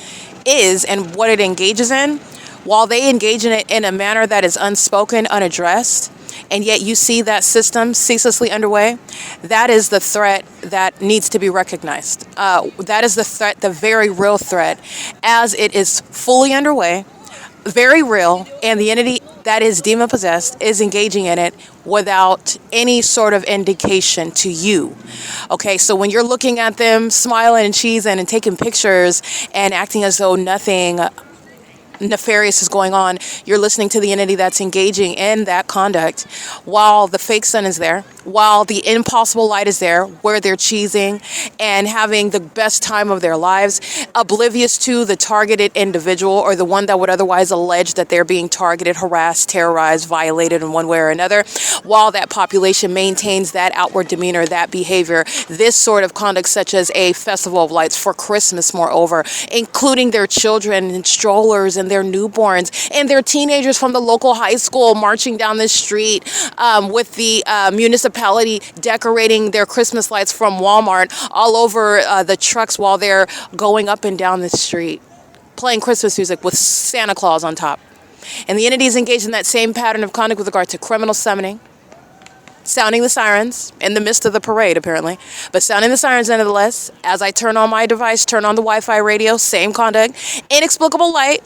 is and what it engages in, while they engage in it in a manner that is unspoken, unaddressed, and yet you see that system ceaselessly underway, that is the threat that needs to be recognized. That is the threat, the very real threat, as it is fully underway, very real, and the entity that is demon possessed is engaging in it without any sort of indication to you. Okay, so when you're looking at them smiling and cheesing and taking pictures and acting as though nothing nefarious is going on, you're listening to the entity that's engaging in that conduct while the fake sun is there, while the impossible light is there, where they're cheesing and having the best time of their lives, oblivious to the targeted individual or the one that would otherwise allege that they're being targeted, harassed, terrorized, violated in one way or another, while that population maintains that outward demeanor, that behavior, this sort of conduct, such as a festival of lights for Christmas, moreover, including their children and strollers and their newborns and their teenagers from the local high school marching down the street with the municipality decorating their Christmas lights from Walmart all over the trucks while they're going up and down the street, playing Christmas music with Santa Claus on top. And the entity is engaged in that same pattern of conduct with regard to criminal summoning, sounding the sirens in the midst of the parade, apparently, but sounding the sirens nevertheless. As I turn on my device, turn on the Wi-Fi radio, same conduct, inexplicable light,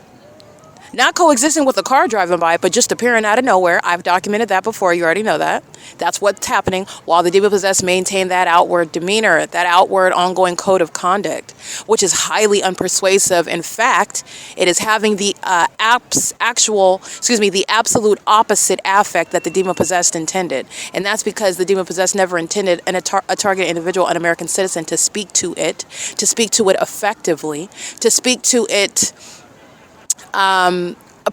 not coexisting with a car driving by, but just appearing out of nowhere. I've documented that before. You already know that. That's what's happening while the demon-possessed maintain that outward demeanor, that outward ongoing code of conduct, which is highly unpersuasive. In fact, it is having the the absolute opposite affect that the demon-possessed intended. And that's because the demon-possessed never intended a targeted individual, an American citizen, to speak to it effectively, to speak to it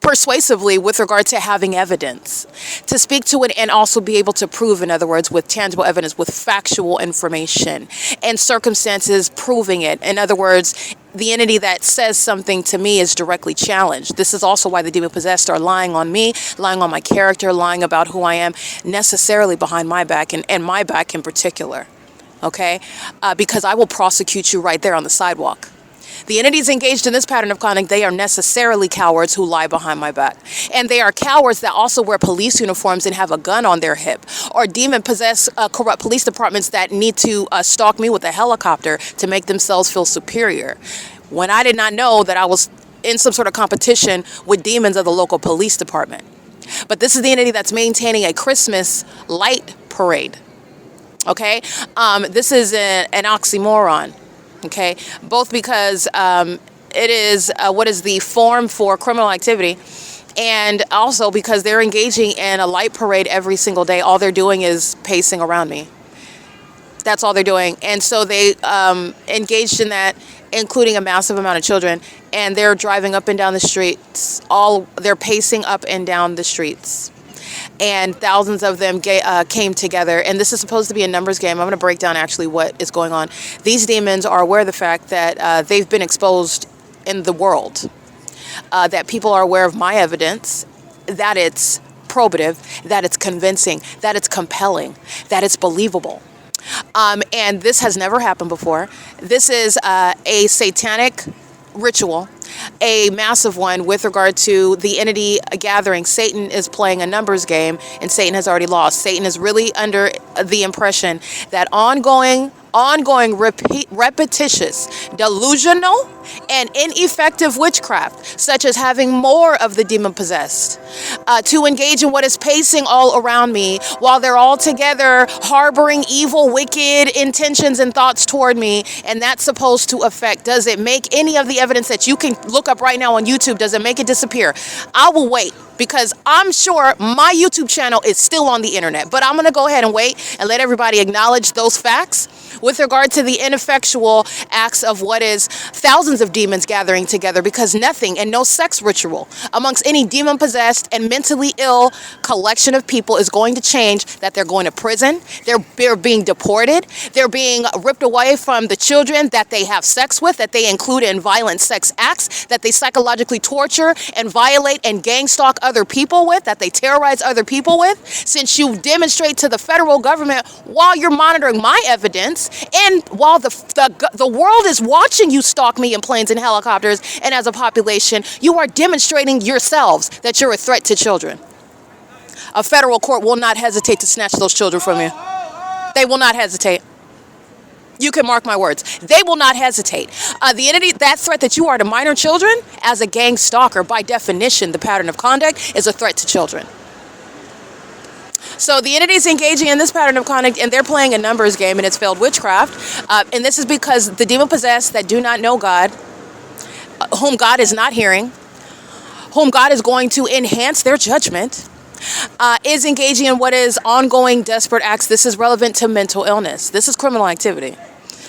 persuasively with regard to having evidence, to speak to it and also be able to prove, in other words, with tangible evidence, with factual information and circumstances proving it. In other words, the entity that says something to me is directly challenged. This is also why the demon-possessed are lying on me, lying on my character, lying about who I am, necessarily behind my back, and my back in particular, okay? Because I will prosecute you right there on the sidewalk. The entities engaged in this pattern of conduct, they are necessarily cowards who lie behind my back. And they are cowards that also wear police uniforms and have a gun on their hip, or demon-possessed corrupt police departments that need to stalk me with a helicopter to make themselves feel superior, when I did not know that I was in some sort of competition with demons of the local police department. But this is the entity that's maintaining a Christmas light parade. Okay? This is an oxymoron. Okay, both because it is what is the form for criminal activity, and also because they're engaging in a light parade every single day. All they're doing is pacing around me. That's all they're doing. And so they engaged in that, including a massive amount of children, and they're driving up and down the streets. They're pacing up and down the streets. And thousands of them came together. And this is supposed to be a numbers game. I'm going to break down actually what is going on. These demons are aware of the fact that they've been exposed in the world, that people are aware of my evidence, that it's probative, that it's convincing, that it's compelling, that it's believable. And this has never happened before. This is a satanic ritual, a massive one with regard to the entity gathering. Satan is playing a numbers game, and Satan has already lost. Satan is really under the impression that ongoing, repetitious, delusional, and ineffective witchcraft, such as having more of the demon-possessed, to engage in what is pacing all around me while they're all together harboring evil, wicked intentions and thoughts toward me, and that's supposed to affect. Does it make any of the evidence that you can look up right now on YouTube, does it make it disappear? I will wait, because I'm sure my YouTube channel is still on the internet, but I'm going to go ahead and wait and let everybody acknowledge those facts with regard to the ineffectual acts of what is thousands of demons gathering together, because nothing and no sex ritual amongst any demon-possessed and mentally ill collection of people is going to change that. They're going to prison, they're being deported, they're being ripped away from the children that they have sex with, that they include in violent sex acts, that they psychologically torture and violate and gang stalk other people with, that they terrorize other people with. Since you demonstrate to the federal government while you're monitoring my evidence, and while the world is watching you stalk me in planes and helicopters, and as a population, you are demonstrating yourselves that you're a threat to children. A federal court will not hesitate to snatch those children from you. They will not hesitate. You can mark my words. They will not hesitate. The entity, that threat that you are to minor children, as a gang stalker, by definition, the pattern of conduct is a threat to children. So the entity is engaging in this pattern of conduct, and they're playing a numbers game, and it's failed witchcraft. And this is because the demon-possessed that do not know God, whom God is not hearing, whom God is going to enhance their judgment, is engaging in what is ongoing desperate acts. This is relevant to mental illness. This is criminal activity.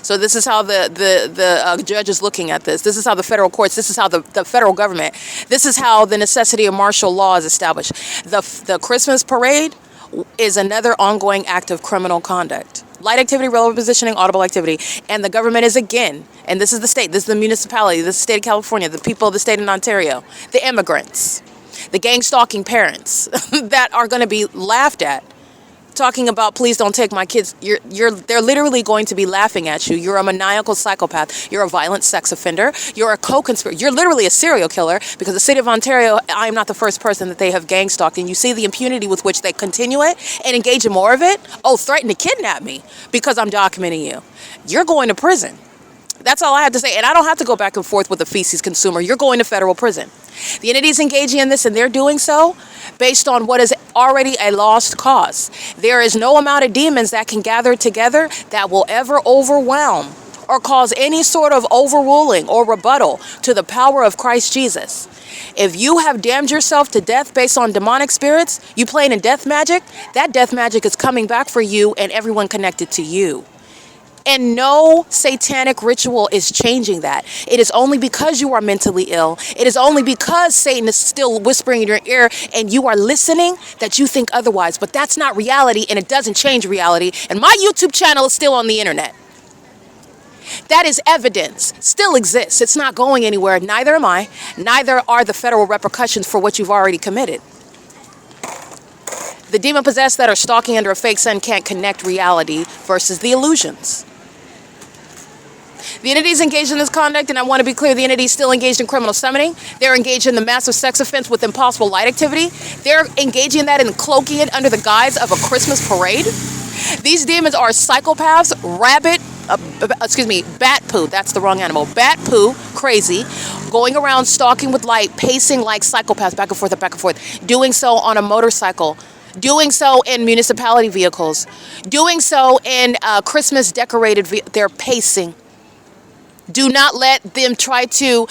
So this is how the judge is looking at this. This is how the federal courts, this is how the federal government, this is how the necessity of martial law is established. The Christmas parade is another ongoing act of criminal conduct. Light activity, relevant positioning, audible activity. And the government is again, and this is the state, this is the municipality, this is the state of California, the people of the state of Ontario, the immigrants, the gang stalking parents that are going to be laughed at, talking about, please don't take my kids. They're literally going to be laughing at you. You're a maniacal psychopath. You're a violent sex offender. You're a co-conspirator. You're literally a serial killer, because the state of Ontario, I am not the first person that they have gang stalked. And you see the impunity with which they continue it and engage in more of it. Oh, threaten to kidnap me because I'm documenting you. You're going to prison. That's all I have to say. And I don't have to go back and forth with the feces consumer. You're going to federal prison. The entity is engaging in this, and they're doing so based on what is already a lost cause. There is no amount of demons that can gather together that will ever overwhelm or cause any sort of overruling or rebuttal to the power of Christ Jesus. If you have damned yourself to death based on demonic spirits, you playing in death magic, that death magic is coming back for you and everyone connected to you. And no satanic ritual is changing that. It is only because you are mentally ill. It is only because Satan is still whispering in your ear and you are listening that you think otherwise. But that's not reality, and it doesn't change reality. And my YouTube channel is still on the internet. That is evidence. Still exists. It's not going anywhere. Neither am I. Neither are the federal repercussions for what you've already committed. The demon-possessed that are stalking under a fake sun can't connect reality versus the illusions. The entity is engaged in this conduct, and I want to be clear, the entity is still engaged in criminal summoning. They're engaged in the massive sex offense with impossible light activity. They're engaging in that and cloaking it under the guise of a Christmas parade. These demons are psychopaths, bat poo, that's the wrong animal, bat poo, crazy, going around stalking with light, pacing like psychopaths back and forth, doing so on a motorcycle, doing so in municipality vehicles, doing so in Christmas decorated, they're pacing. Do not let them try to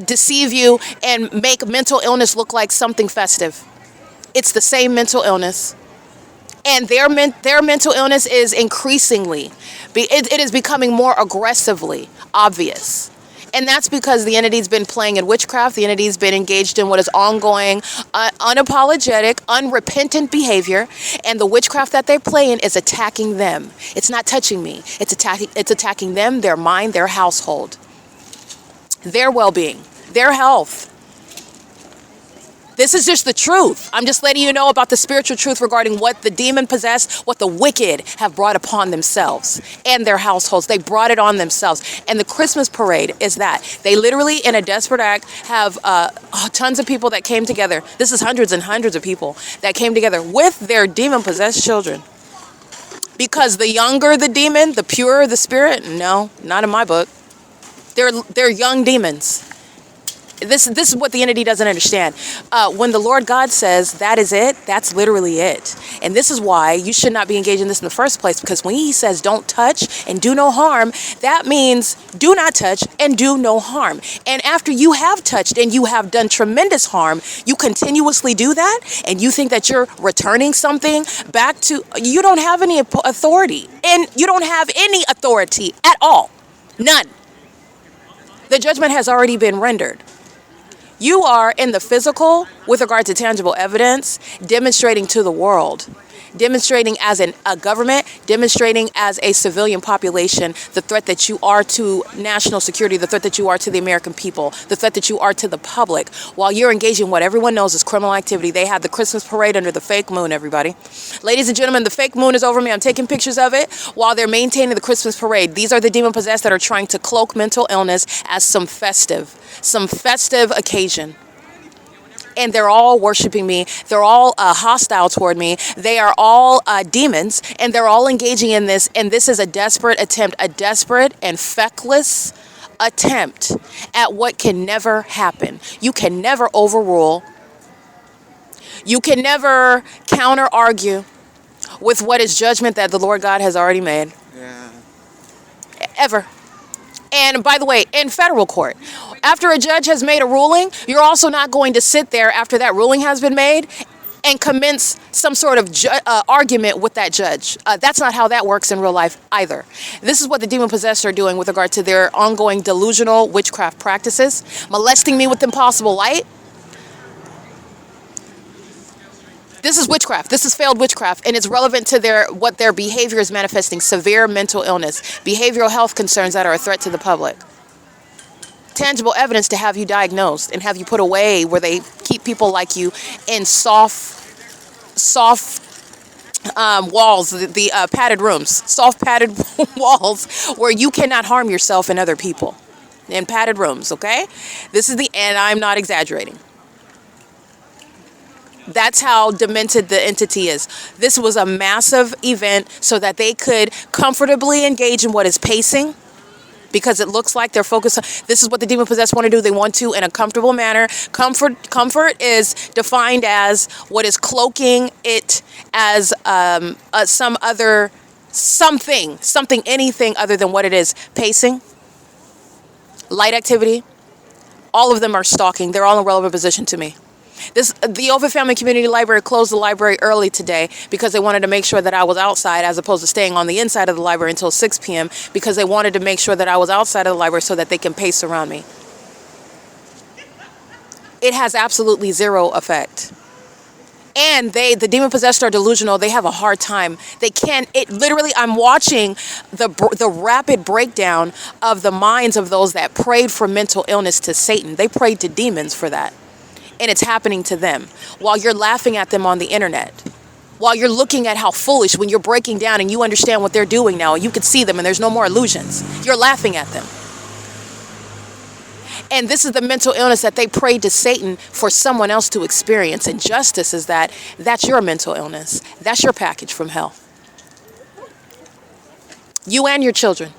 deceive you and make mental illness look like something festive. It's the same mental illness. And their mental illness is increasingly, it is becoming more aggressively obvious. And that's because the entity's been playing in witchcraft. The entity's been engaged in what is ongoing, unapologetic, unrepentant behavior. And the witchcraft that they play in is attacking them. It's not touching me. It's attacking them, their mind, their household, their well-being, their health. This is just the truth. I'm just letting you know about the spiritual truth regarding what the demon-possessed, what the wicked have brought upon themselves and their households. They brought it on themselves. And the Christmas parade is that. They literally, in a desperate act, have tons of people that came together. This is hundreds and hundreds of people that came together with their demon-possessed children. Because the younger the demon, the purer the spirit. No, not in my book. They're young demons. This is what the entity doesn't understand. When the Lord God says that is it, that's literally it. And this is why you should not be engaged in this in the first place, because when he says don't touch and do no harm, that means do not touch and do no harm. And after you have touched and you have done tremendous harm, you continuously do that and you think that you're returning something back to, you don't have any authority, and you don't have any authority at all. None. The judgment has already been rendered. You are in the physical with regard to tangible evidence, demonstrating to the world, demonstrating as a government, demonstrating as a civilian population, the threat that you are to national security, the threat that you are to the American people, the threat that you are to the public, while you're engaging in what everyone knows is criminal activity. They had the Christmas parade under the fake moon, everybody. Ladies and gentlemen, the fake moon is over me. I'm taking pictures of it while they're maintaining the Christmas parade. These are the demon-possessed that are trying to cloak mental illness as some festive occasion. And they're all worshiping me. They're all hostile toward me. They are all demons, and they're all engaging in this. And this is a desperate attempt, a desperate and feckless attempt at what can never happen. You can never overrule. You can never counter-argue with what is judgment that the Lord God has already made. Yeah. Ever. And by the way, in federal court, after a judge has made a ruling, you're also not going to sit there after that ruling has been made and commence some sort of argument with that judge. That's not how that works in real life either. This is what the demon-possessed are doing with regard to their ongoing delusional witchcraft practices, molesting me with impossible light. This is witchcraft. This is failed witchcraft, and it's relevant to what their behavior is manifesting: severe mental illness, behavioral health concerns that are a threat to the public. Tangible evidence to have you diagnosed and have you put away, where they keep people like you in soft walls, the padded rooms, soft padded walls where you cannot harm yourself and other people, in padded rooms. Okay, this is and I'm not exaggerating. That's how demented the entity is. This was a massive event so that they could comfortably engage in what is pacing, because it looks like they're focused on, this is what the demon-possessed want to do. They want to, in a comfortable manner. Comfort is defined as what is cloaking it as some other something, anything other than what it is. Pacing, light activity, all of them are stalking. They're all in relevant position to me. The OVITT Family Community Library closed the library early today because they wanted to make sure that I was outside, as opposed to staying on the inside of the library until 6 p.m. because they wanted to make sure that I was outside of the library so that they can pace around me. It has absolutely zero effect. And the demon-possessed are delusional. They have a hard time. They can't, literally, I'm watching the rapid breakdown of the minds of those that prayed for mental illness to Satan. They prayed to demons for that. And it's happening to them while you're laughing at them on the internet, while you're looking at how foolish, when you're breaking down and you understand what they're doing now, you can see them and there's no more illusions. You're laughing at them. And this is the mental illness that they prayed to Satan for someone else to experience. And justice is that's your mental illness. That's your package from hell. You and your children.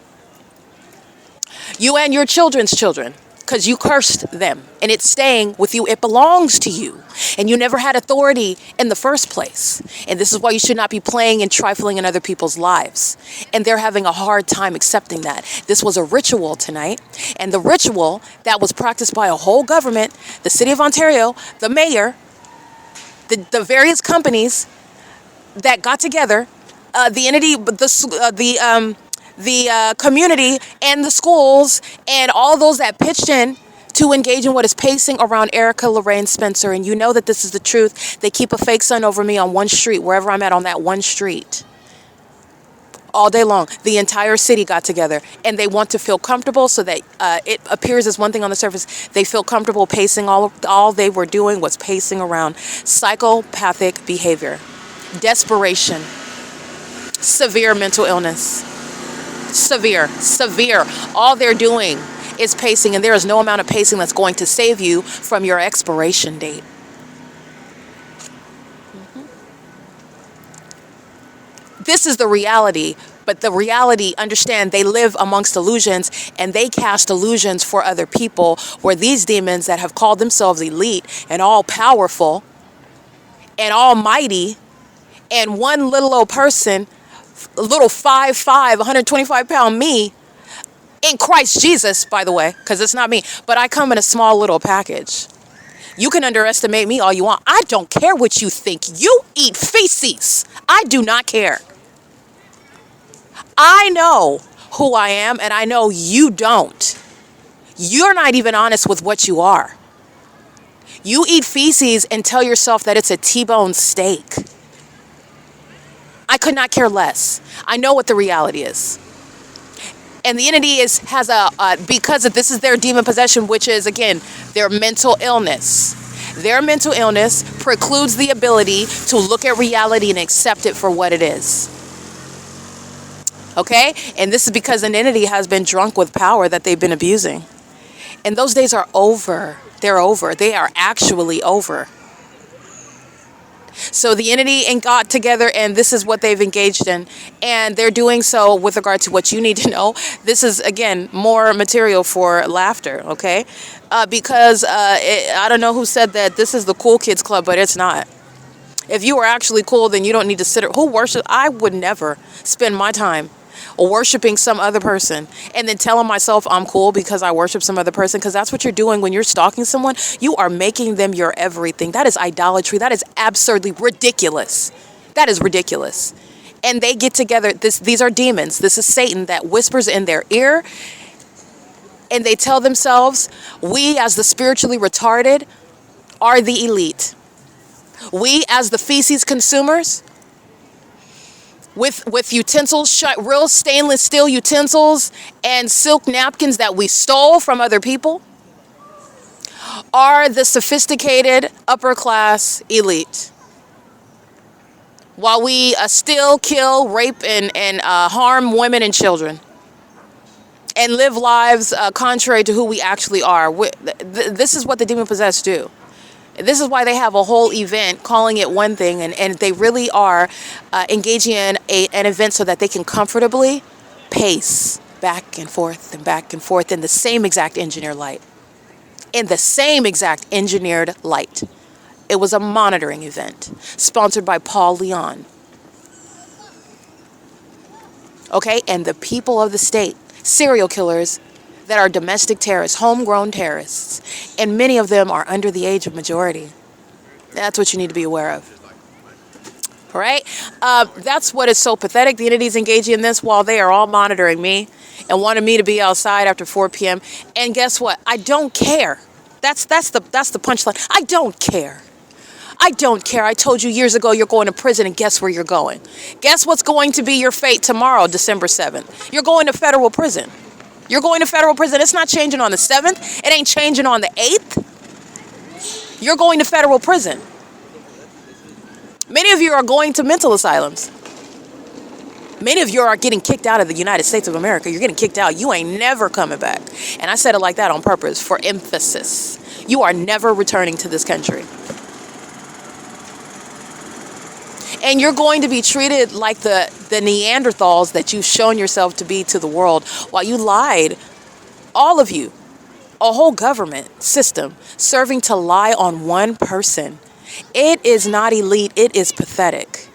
You and your children's children. Because you cursed them, and it's staying with you. It belongs to you, and you never had authority in the first place. And this is why you should not be playing and trifling in other people's lives. And they're having a hard time accepting that. This was a ritual tonight, and the ritual that was practiced by a whole government, the City of Ontario, the mayor, the various companies that got together, the entity, the community and the schools and all those that pitched in to engage in what is pacing around Erica, Lorraine, Spencer. And you know that this is the truth. They keep a fake sun over me on one street, wherever I'm at on that one street. all day long. The entire city got together, and they want to feel comfortable so that it appears as one thing on the surface. They feel comfortable pacing. All they were doing was pacing around. Psychopathic behavior, desperation, severe mental illness. Severe. All they're doing is pacing, and there is no amount of pacing that's going to save you from your expiration date. This is the reality, but the reality, understand, they live amongst illusions, and they cast illusions for other people, where these demons that have called themselves elite and all powerful and almighty, and one little old person, little 5'5", 125-pound me, in Christ Jesus, by the way, because it's not me, but I come in a small little package. You can underestimate me all you want. I don't care what you think. You eat feces. I do not care. I know who I am, and I know you don't. You're not even honest with what you are. You eat feces and tell yourself that it's a T-bone steak. I could not care less. I know what the reality is. And the entity has because this is their demon possession, which is, again, their mental illness. Their mental illness precludes the ability to look at reality and accept it for what it is. Okay? And this is because an entity has been drunk with power that they've been abusing. And those days are over. They're over. They are actually over. So the entity and got together, and this is what they've engaged in. And they're doing so with regard to what you need to know. This is, again, more material for laughter, okay? Because I don't know who said that this is the cool kids club, but it's not. If you are actually cool, then you don't need to sit. Who worship? I would never spend my time worshiping some other person and then telling myself I'm cool because I worship some other person, because that's what you're doing when you're stalking someone. You are making them your everything. That is idolatry. That is absurdly ridiculous. That is ridiculous. And they get together. These are demons. This is Satan that whispers in their ear, and they tell themselves, we as the spiritually retarded are the elite. We as the feces consumers, with utensils, real stainless steel utensils and silk napkins that we stole from other people, are the sophisticated upper class elite. While we steal, kill, rape, and harm women and children, and live lives contrary to who we actually are. This is what the demon-possessed do. This is why they have a whole event calling it one thing, and they really are engaging in an event so that they can comfortably pace back and forth in the same exact engineered light. In the same exact engineered light. It was a monitoring event sponsored by Paul Leon. Okay, and the people of the state, serial killers that are domestic terrorists, homegrown terrorists, and many of them are under the age of majority. That's what you need to be aware of. All right? That's what is so pathetic. The entities engaging in this while they are all monitoring me and wanting me to be outside after 4 p.m. And guess what? I don't care. That's the punchline. I don't care. I don't care. I told you years ago you're going to prison, and guess where you're going? Guess what's going to be your fate tomorrow, December 7th? You're going to federal prison. You're going to federal prison. It's not changing on the 7th. It ain't changing on the 8th. You're going to federal prison. Many of you are going to mental asylums. Many of you are getting kicked out of the United States of America. You're getting kicked out. You ain't never coming back. And I said it like that on purpose for emphasis. You are never returning to this country. And you're going to be treated like the Neanderthals that you've shown yourself to be to the world, while you lied, all of you, a whole government system serving to lie on one person. It is not elite. It is pathetic.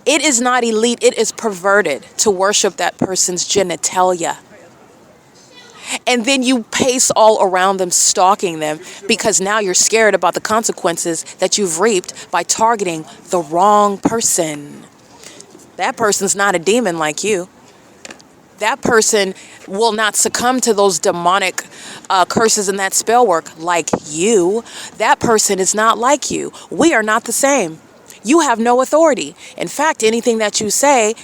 It is not elite. It is perverted to worship that person's genitalia. And then you pace all around them, stalking them, because now you're scared about the consequences that you've reaped by targeting the wrong person. That person's not a demon like you. That person will not succumb to those demonic curses and that spell work like you. That person is not like you. We are not the same. You have no authority. In fact, anything that you say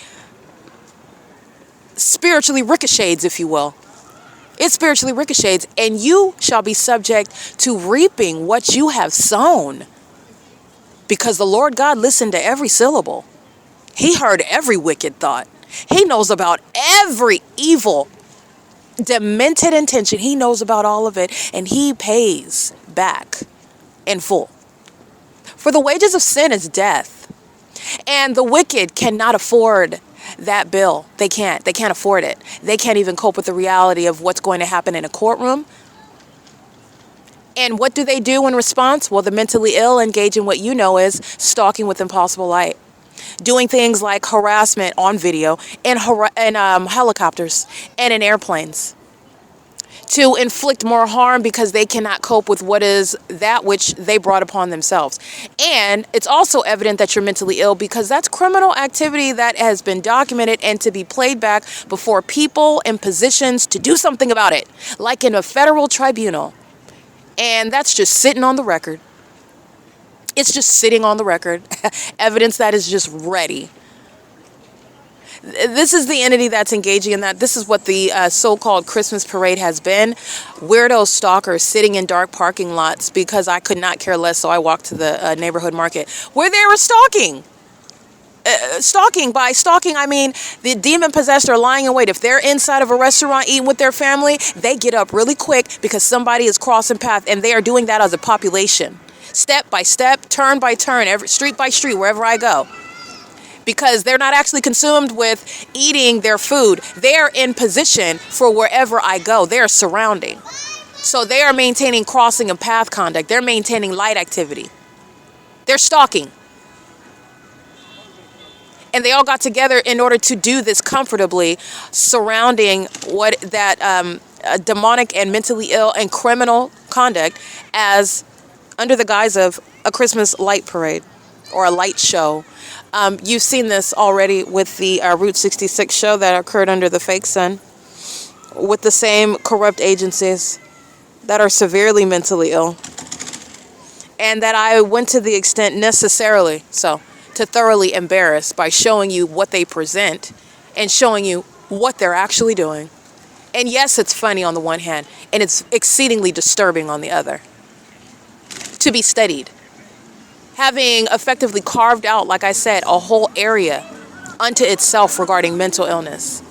spiritually ricochets, if you will. It spiritually ricochets, and you shall be subject to reaping what you have sown. Because the Lord God listened to every syllable. He heard every wicked thought. He knows about every evil, demented intention. He knows about all of it, and he pays back in full. For the wages of sin is death, and the wicked cannot afford that bill. They can't afford it. They can't even cope with the reality of what's going to happen in a courtroom. And what do they do in response? Well, the mentally ill engage in what you know is stalking with impossible light. Doing things like harassment on video in helicopters and in airplanes. To inflict more harm because they cannot cope with what is that which they brought upon themselves. And it's also evident that you're mentally ill because that's criminal activity that has been documented and to be played back before people in positions to do something about it, like in a federal tribunal. And that's just sitting on the record. It's just sitting on the record. Evidence that is just ready. This is the entity that's engaging in that. This is what the so-called Christmas parade has been. Weirdo stalkers sitting in dark parking lots because I could not care less, so I walked to the neighborhood market where they were stalking. By stalking, I mean the demon-possessed are lying in wait. If they're inside of a restaurant eating with their family, they get up really quick because somebody is crossing path, and they are doing that as a population. Step by step, turn by turn, street by street, wherever I go. Because they're not actually consumed with eating their food. They are in position for wherever I go. They are surrounding. So they are maintaining crossing and path conduct. They're maintaining light activity. They're stalking. And they all got together in order to do this comfortably, surrounding what that demonic and mentally ill and criminal conduct as under the guise of a Christmas light parade or a light show. You've seen this already with the Route 66 show that occurred under the fake sun, with the same corrupt agencies that are severely mentally ill, and that I went to the extent necessarily so to thoroughly embarrass by showing you what they present and showing you what they're actually doing. And yes, it's funny on the one hand, and it's exceedingly disturbing on the other. To be studied. Having effectively carved out, like I said, a whole area unto itself regarding mental illness.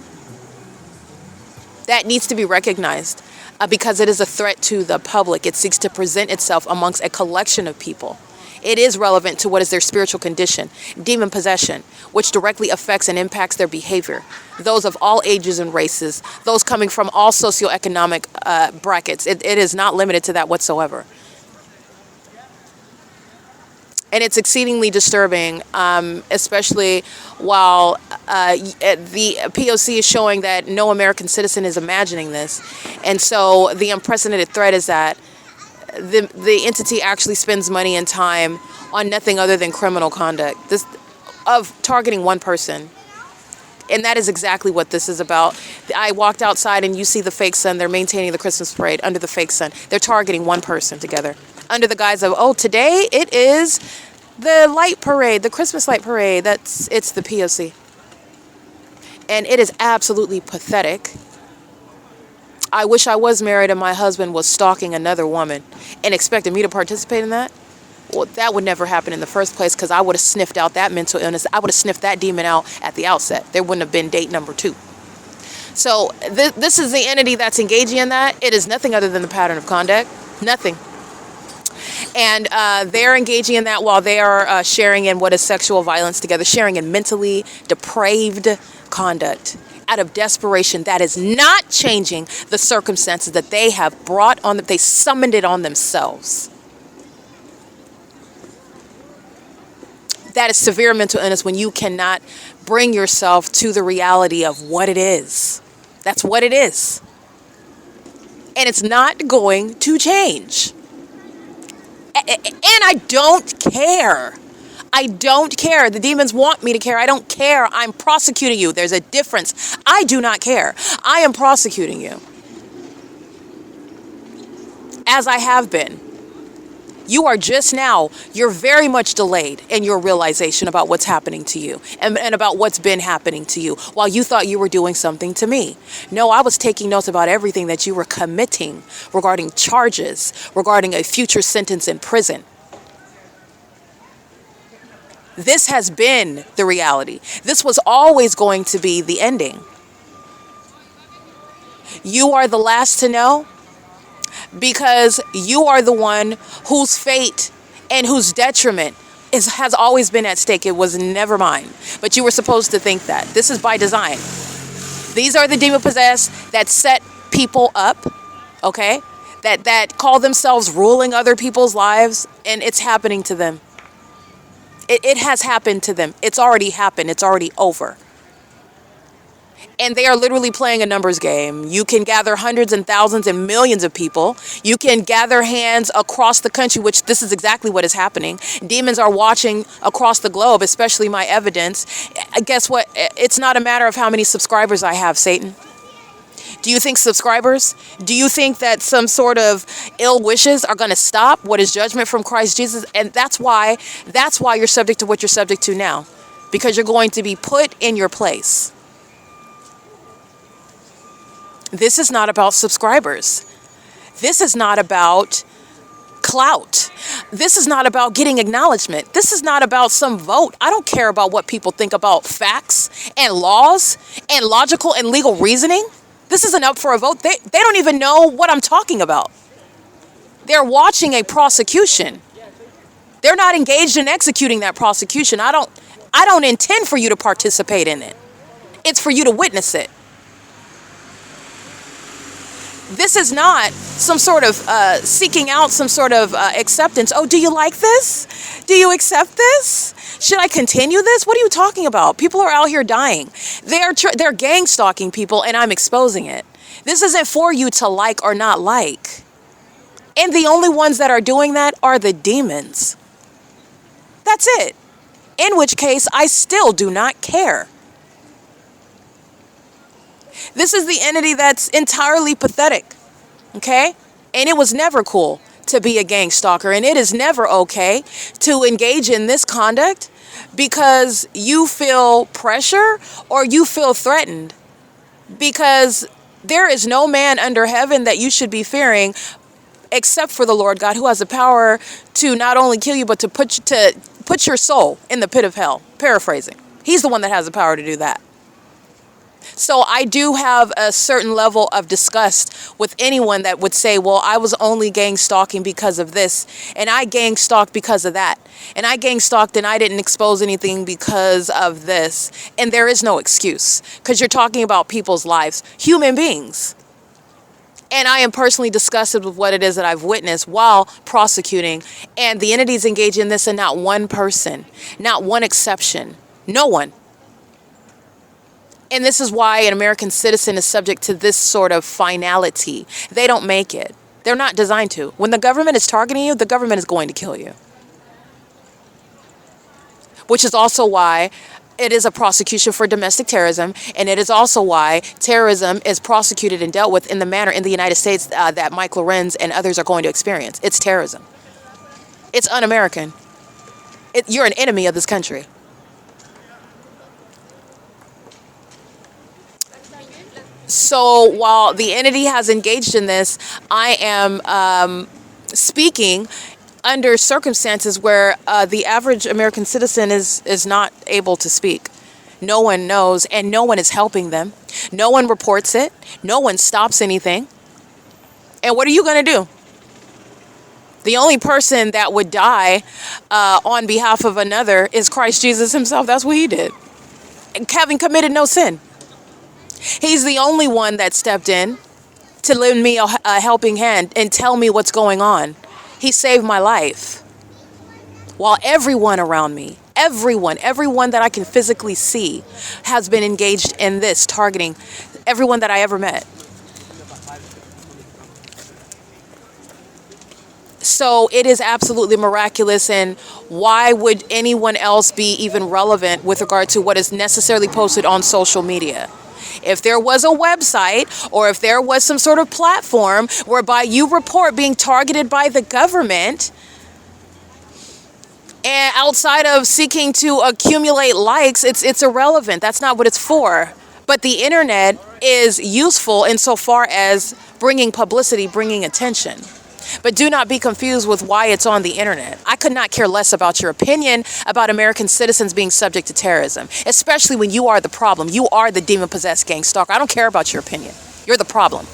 That needs to be recognized because it is a threat to the public. It seeks to present itself amongst a collection of people. It is relevant to what is their spiritual condition, demon possession, which directly affects and impacts their behavior. Those of all ages and races, those coming from all socioeconomic brackets. It is not limited to that whatsoever. And it's exceedingly disturbing, especially while the P.O.C. is showing that no American citizen is imagining this. And so the unprecedented threat is that the entity actually spends money and time on nothing other than criminal conduct of targeting one person. And that is exactly what this is about. I walked outside and you see the fake sun. They're maintaining the Christmas parade under the fake sun. They're targeting one person together under the guise of, oh, today it is the light parade, the Christmas light parade. It's the P.O.C. And it is absolutely pathetic. I wish I was married and my husband was stalking another woman and expected me to participate in that. Well, that would never happen in the first place because I would have sniffed out that mental illness. I would have sniffed that demon out at the outset. There wouldn't have been date number 2. So this is the entity that's engaging in that. It is nothing other than the pattern of conduct. Nothing. And they're engaging in that while they are sharing in what is sexual violence together, sharing in mentally depraved conduct out of desperation that is not changing the circumstances that they have brought on, that they summoned it on themselves. That is severe mental illness when you cannot bring yourself to the reality of what it is. That's what it is. And it's not going to change. And I don't care. I don't care. The demons want me to care. I don't care. I'm prosecuting you. There's a difference. I do not care. I am prosecuting you. As I have been. You are just now, you're very much delayed in your realization about what's happening to you and about what's been happening to you while you thought you were doing something to me. No, I was taking notes about everything that you were committing regarding charges, regarding a future sentence in prison. This has been the reality. This was always going to be the ending. You are the last to know, because you are the one whose fate and whose detriment has always been at stake. It was never mine. But you were supposed to think that. This is by design. These are the demon-possessed that set people up, okay? That call themselves ruling other people's lives, and it's happening to them. It has happened to them. It's already happened. It's already over. And they are literally playing a numbers game. You can gather hundreds and thousands and millions of people. You can gather hands across the country, which this is exactly what is happening. Demons are watching across the globe, especially my evidence. Guess what? It's not a matter of how many subscribers I have, Satan. Do you think subscribers? Do you think that some sort of ill wishes are going to stop what is judgment from Christ Jesus? And that's why you're subject to what you're subject to now, because you're going to be put in your place. This is not about subscribers. This is not about clout. This is not about getting acknowledgement. This is not about some vote. I don't care about what people think about facts and laws and logical and legal reasoning. This isn't up for a vote. They don't even know what I'm talking about. They're watching a prosecution. They're not engaged in executing that prosecution. I don't intend for you to participate in it. It's for you to witness it. This is not some sort of seeking out some sort of acceptance. Oh, do you like this? Do you accept this? Should I continue this? What are you talking about? People are out here dying. They're gang stalking people, and I'm exposing it. This isn't for you to like or not like. And the only ones that are doing that are the demons. That's it. In which case, I still do not care. This is the entity that's entirely pathetic, okay? And it was never cool to be a gang stalker, and it is never okay to engage in this conduct because you feel pressure or you feel threatened, because there is no man under heaven that you should be fearing except for the Lord God, who has the power to not only kill you, but to put your soul in the pit of hell. Paraphrasing. He's the one that has the power to do that. So I do have a certain level of disgust with anyone that would say, well, I was only gang stalking because of this, and I gang stalked because of that, and I gang stalked and I didn't expose anything because of this. And there is no excuse, because you're talking about people's lives, human beings. And I am personally disgusted with what it is that I've witnessed while prosecuting, and the entities engage in this, and not one person, not one exception, no one. And this is why an American citizen is subject to this sort of finality. They don't make it. They're not designed to. When the government is targeting you, the government is going to kill you. Which is also why it is a prosecution for domestic terrorism, and it is also why terrorism is prosecuted and dealt with in the manner in the United States that Mike LORENZ and others are going to experience. It's terrorism. It's un-American. You're an enemy of this country. So while the entity has engaged in this, I am speaking under circumstances where the average American citizen is not able to speak. No one knows, and no one is helping them. No one reports it. No one stops anything. And what are you going to do? The only person that would die on behalf of another is Christ Jesus himself. That's what he did, having committed no sin. He's the only one that stepped in to lend me a helping hand and tell me what's going on. He saved my life. While everyone around me, everyone that I can physically see has been engaged in this, targeting everyone that I ever met. So it is absolutely miraculous, and why would anyone else be even relevant with regard to what is necessarily posted on social media? If there was a website, or if there was some sort of platform whereby you report being targeted by the government, And outside of seeking to accumulate likes, it's irrelevant. That's not what it's for. But the internet is useful insofar as bringing publicity, bringing attention. But do not be confused with why it's on the internet. I could not care less about your opinion about American citizens being subject to terrorism, especially when you are the problem. You are the demon-possessed gang stalker. I don't care about your opinion. You're the problem.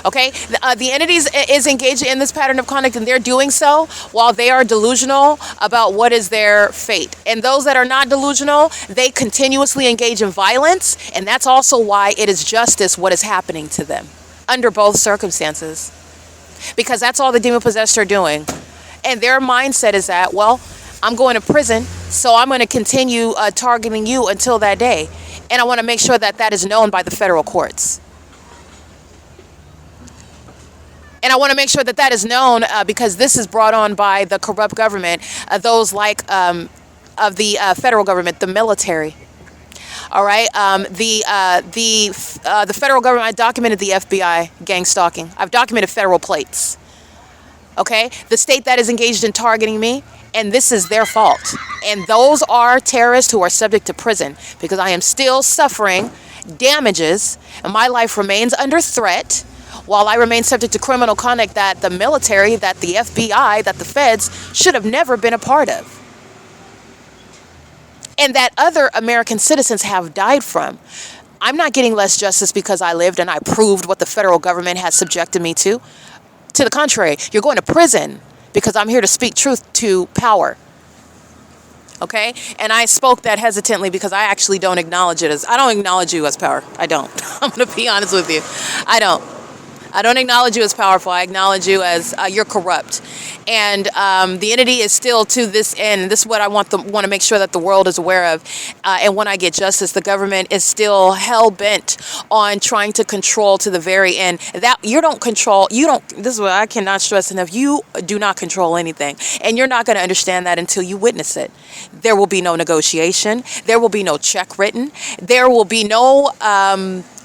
Okay, the entities is engaged in this pattern of conduct, and they're doing so while they are delusional about what is their fate. And those that are not delusional, they continuously engage in violence, and that's also why it is justice what is happening to them under both circumstances, because that's all the demon-possessed are doing. And their mindset is that, well, I'm going to prison, so I'm going to continue targeting you until that day. And I want to make sure that that is known by the federal courts. And I want to make sure that that is known because this is brought on by the corrupt government, those like of the federal government, the military. All right, the federal government. I documented the FBI gang stalking. I've documented federal plates. Okay, the state that is engaged in targeting me, and this is their fault. And those are terrorists who are subject to prison because I am still suffering damages, and my life remains under threat. While I remain subject to criminal conduct that the military, that the FBI, that the feds should have never been a part of. And that other American citizens have died from. I'm not getting less justice because I lived and I proved what the federal government has subjected me to. To the contrary, you're going to prison because I'm here to speak truth to power. Okay? And I spoke that hesitantly because I actually don't acknowledge it as, I don't acknowledge you as power. I don't. I'm going to be honest with you. I don't acknowledge you as powerful. I acknowledge you as you're corrupt. And the entity is still to this end. This is what I want to make sure that the world is aware of. And when I get justice, the government is still hell-bent on trying to control to the very end. That you don't control, this is what I cannot stress enough, you do not control anything. And you're not going to understand that until you witness it. There will be no negotiation. There will be no check written. There will be no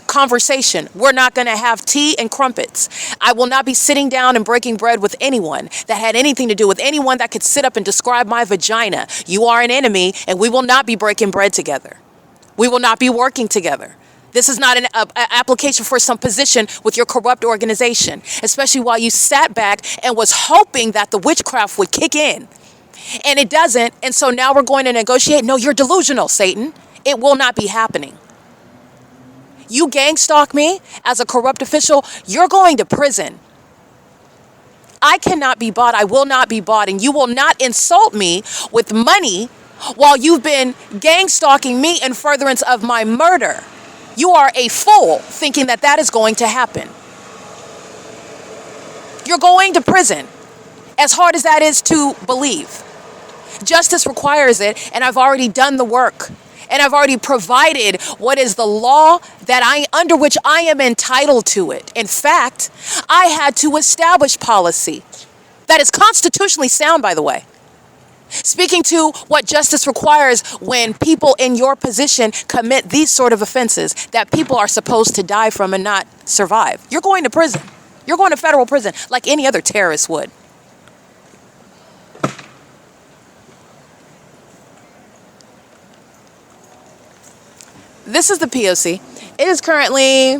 conversation. We're not going to have tea and crumpets. I will not be sitting down and breaking bread with anyone that had anything to do with anyone that could sit up and describe my vagina. You are an enemy, and we will not be breaking bread together. We will not be working together. This is not an application for some position with your corrupt organization, especially while you sat back and was hoping that the witchcraft would kick in. And it doesn't, and so now we're going to negotiate. No, you're delusional, Satan. It will not be happening. You gang stalk me as a corrupt official, you're going to prison. I cannot be bought. I will not be bought. And you will not insult me with money while you've been gang stalking me in furtherance of my murder. You are a fool thinking that that is going to happen. You're going to prison, as hard as that is to believe. Justice requires it, and I've already done the work. And I've already provided what is the law that under which I am entitled to it. In fact, I had to establish policy that is constitutionally sound, by the way. Speaking to what justice requires when people in your position commit these sort of offenses that people are supposed to die from and not survive. You're going to prison. You're going to federal prison like any other terrorist would. This is the P.O.C. It is currently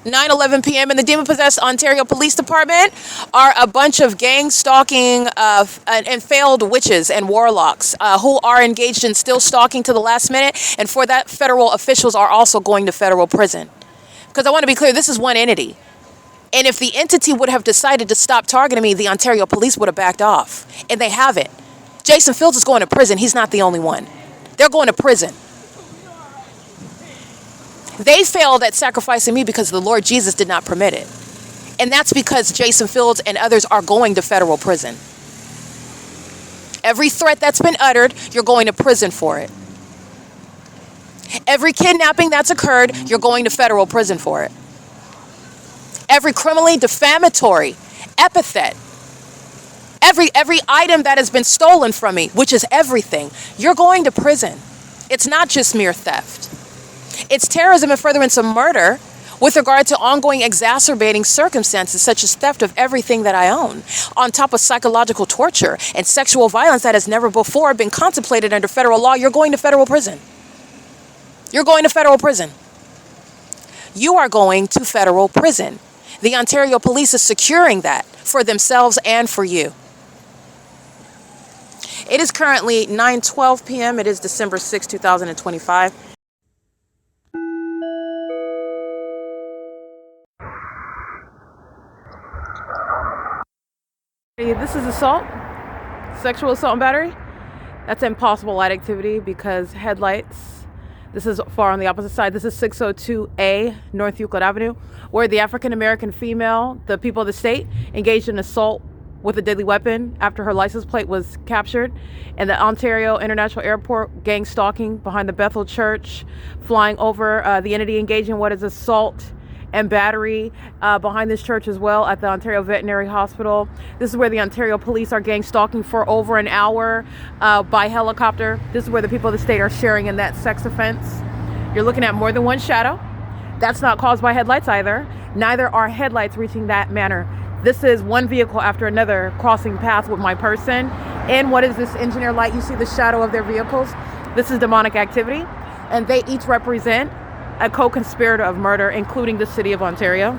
9:11 p.m. and the demon-possessed Ontario Police Department are a bunch of gang stalking and failed witches and warlocks who are engaged in still stalking to the last minute. And for that, federal officials are also going to federal prison. Because I want to be clear, this is one entity. And if the entity would have decided to stop targeting me, the Ontario police would have backed off. And they haven't. Jason Fields is going to prison. He's not the only one. They're going to prison. They failed at sacrificing me because the Lord Jesus did not permit it. And that's because Jason Fields and others are going to federal prison. Every threat that's been uttered, you're going to prison for it. Every kidnapping that's occurred, you're going to federal prison for it. Every criminally defamatory epithet, every item that has been stolen from me, which is everything, you're going to prison. It's not just mere theft. It's terrorism and furtherance of murder with regard to ongoing exacerbating circumstances such as theft of everything that I own, on top of psychological torture and sexual violence that has never before been contemplated under federal law, you're going to federal prison. You're going to federal prison. You are going to federal prison. The Ontario Police is securing that for themselves and for you. It is currently 9:12 p.m. It is December 6, 2025. This is assault, sexual assault and battery. That's impossible light activity because headlights. This is far on the opposite side. This is 602A North Euclid Avenue, where the African-American female, the people of the state, engaged in assault with a deadly weapon after her license plate was captured. And the Ontario International Airport, gang stalking behind the Bethel Church, flying over the entity engaged in what is assault and battery behind this church as well at the Ontario Veterinary Hospital. This is where the Ontario Police are gang stalking for over an hour by helicopter. This is where the people of the state are sharing in that sex offense. You're looking at more than one shadow. That's not caused by headlights either. Neither are headlights reaching that manner. This is one vehicle after another crossing paths with my person. And what is this engineer light? You see the shadow of their vehicles. This is demonic activity. And they each represent a co-conspirator of murder, including the city of Ontario,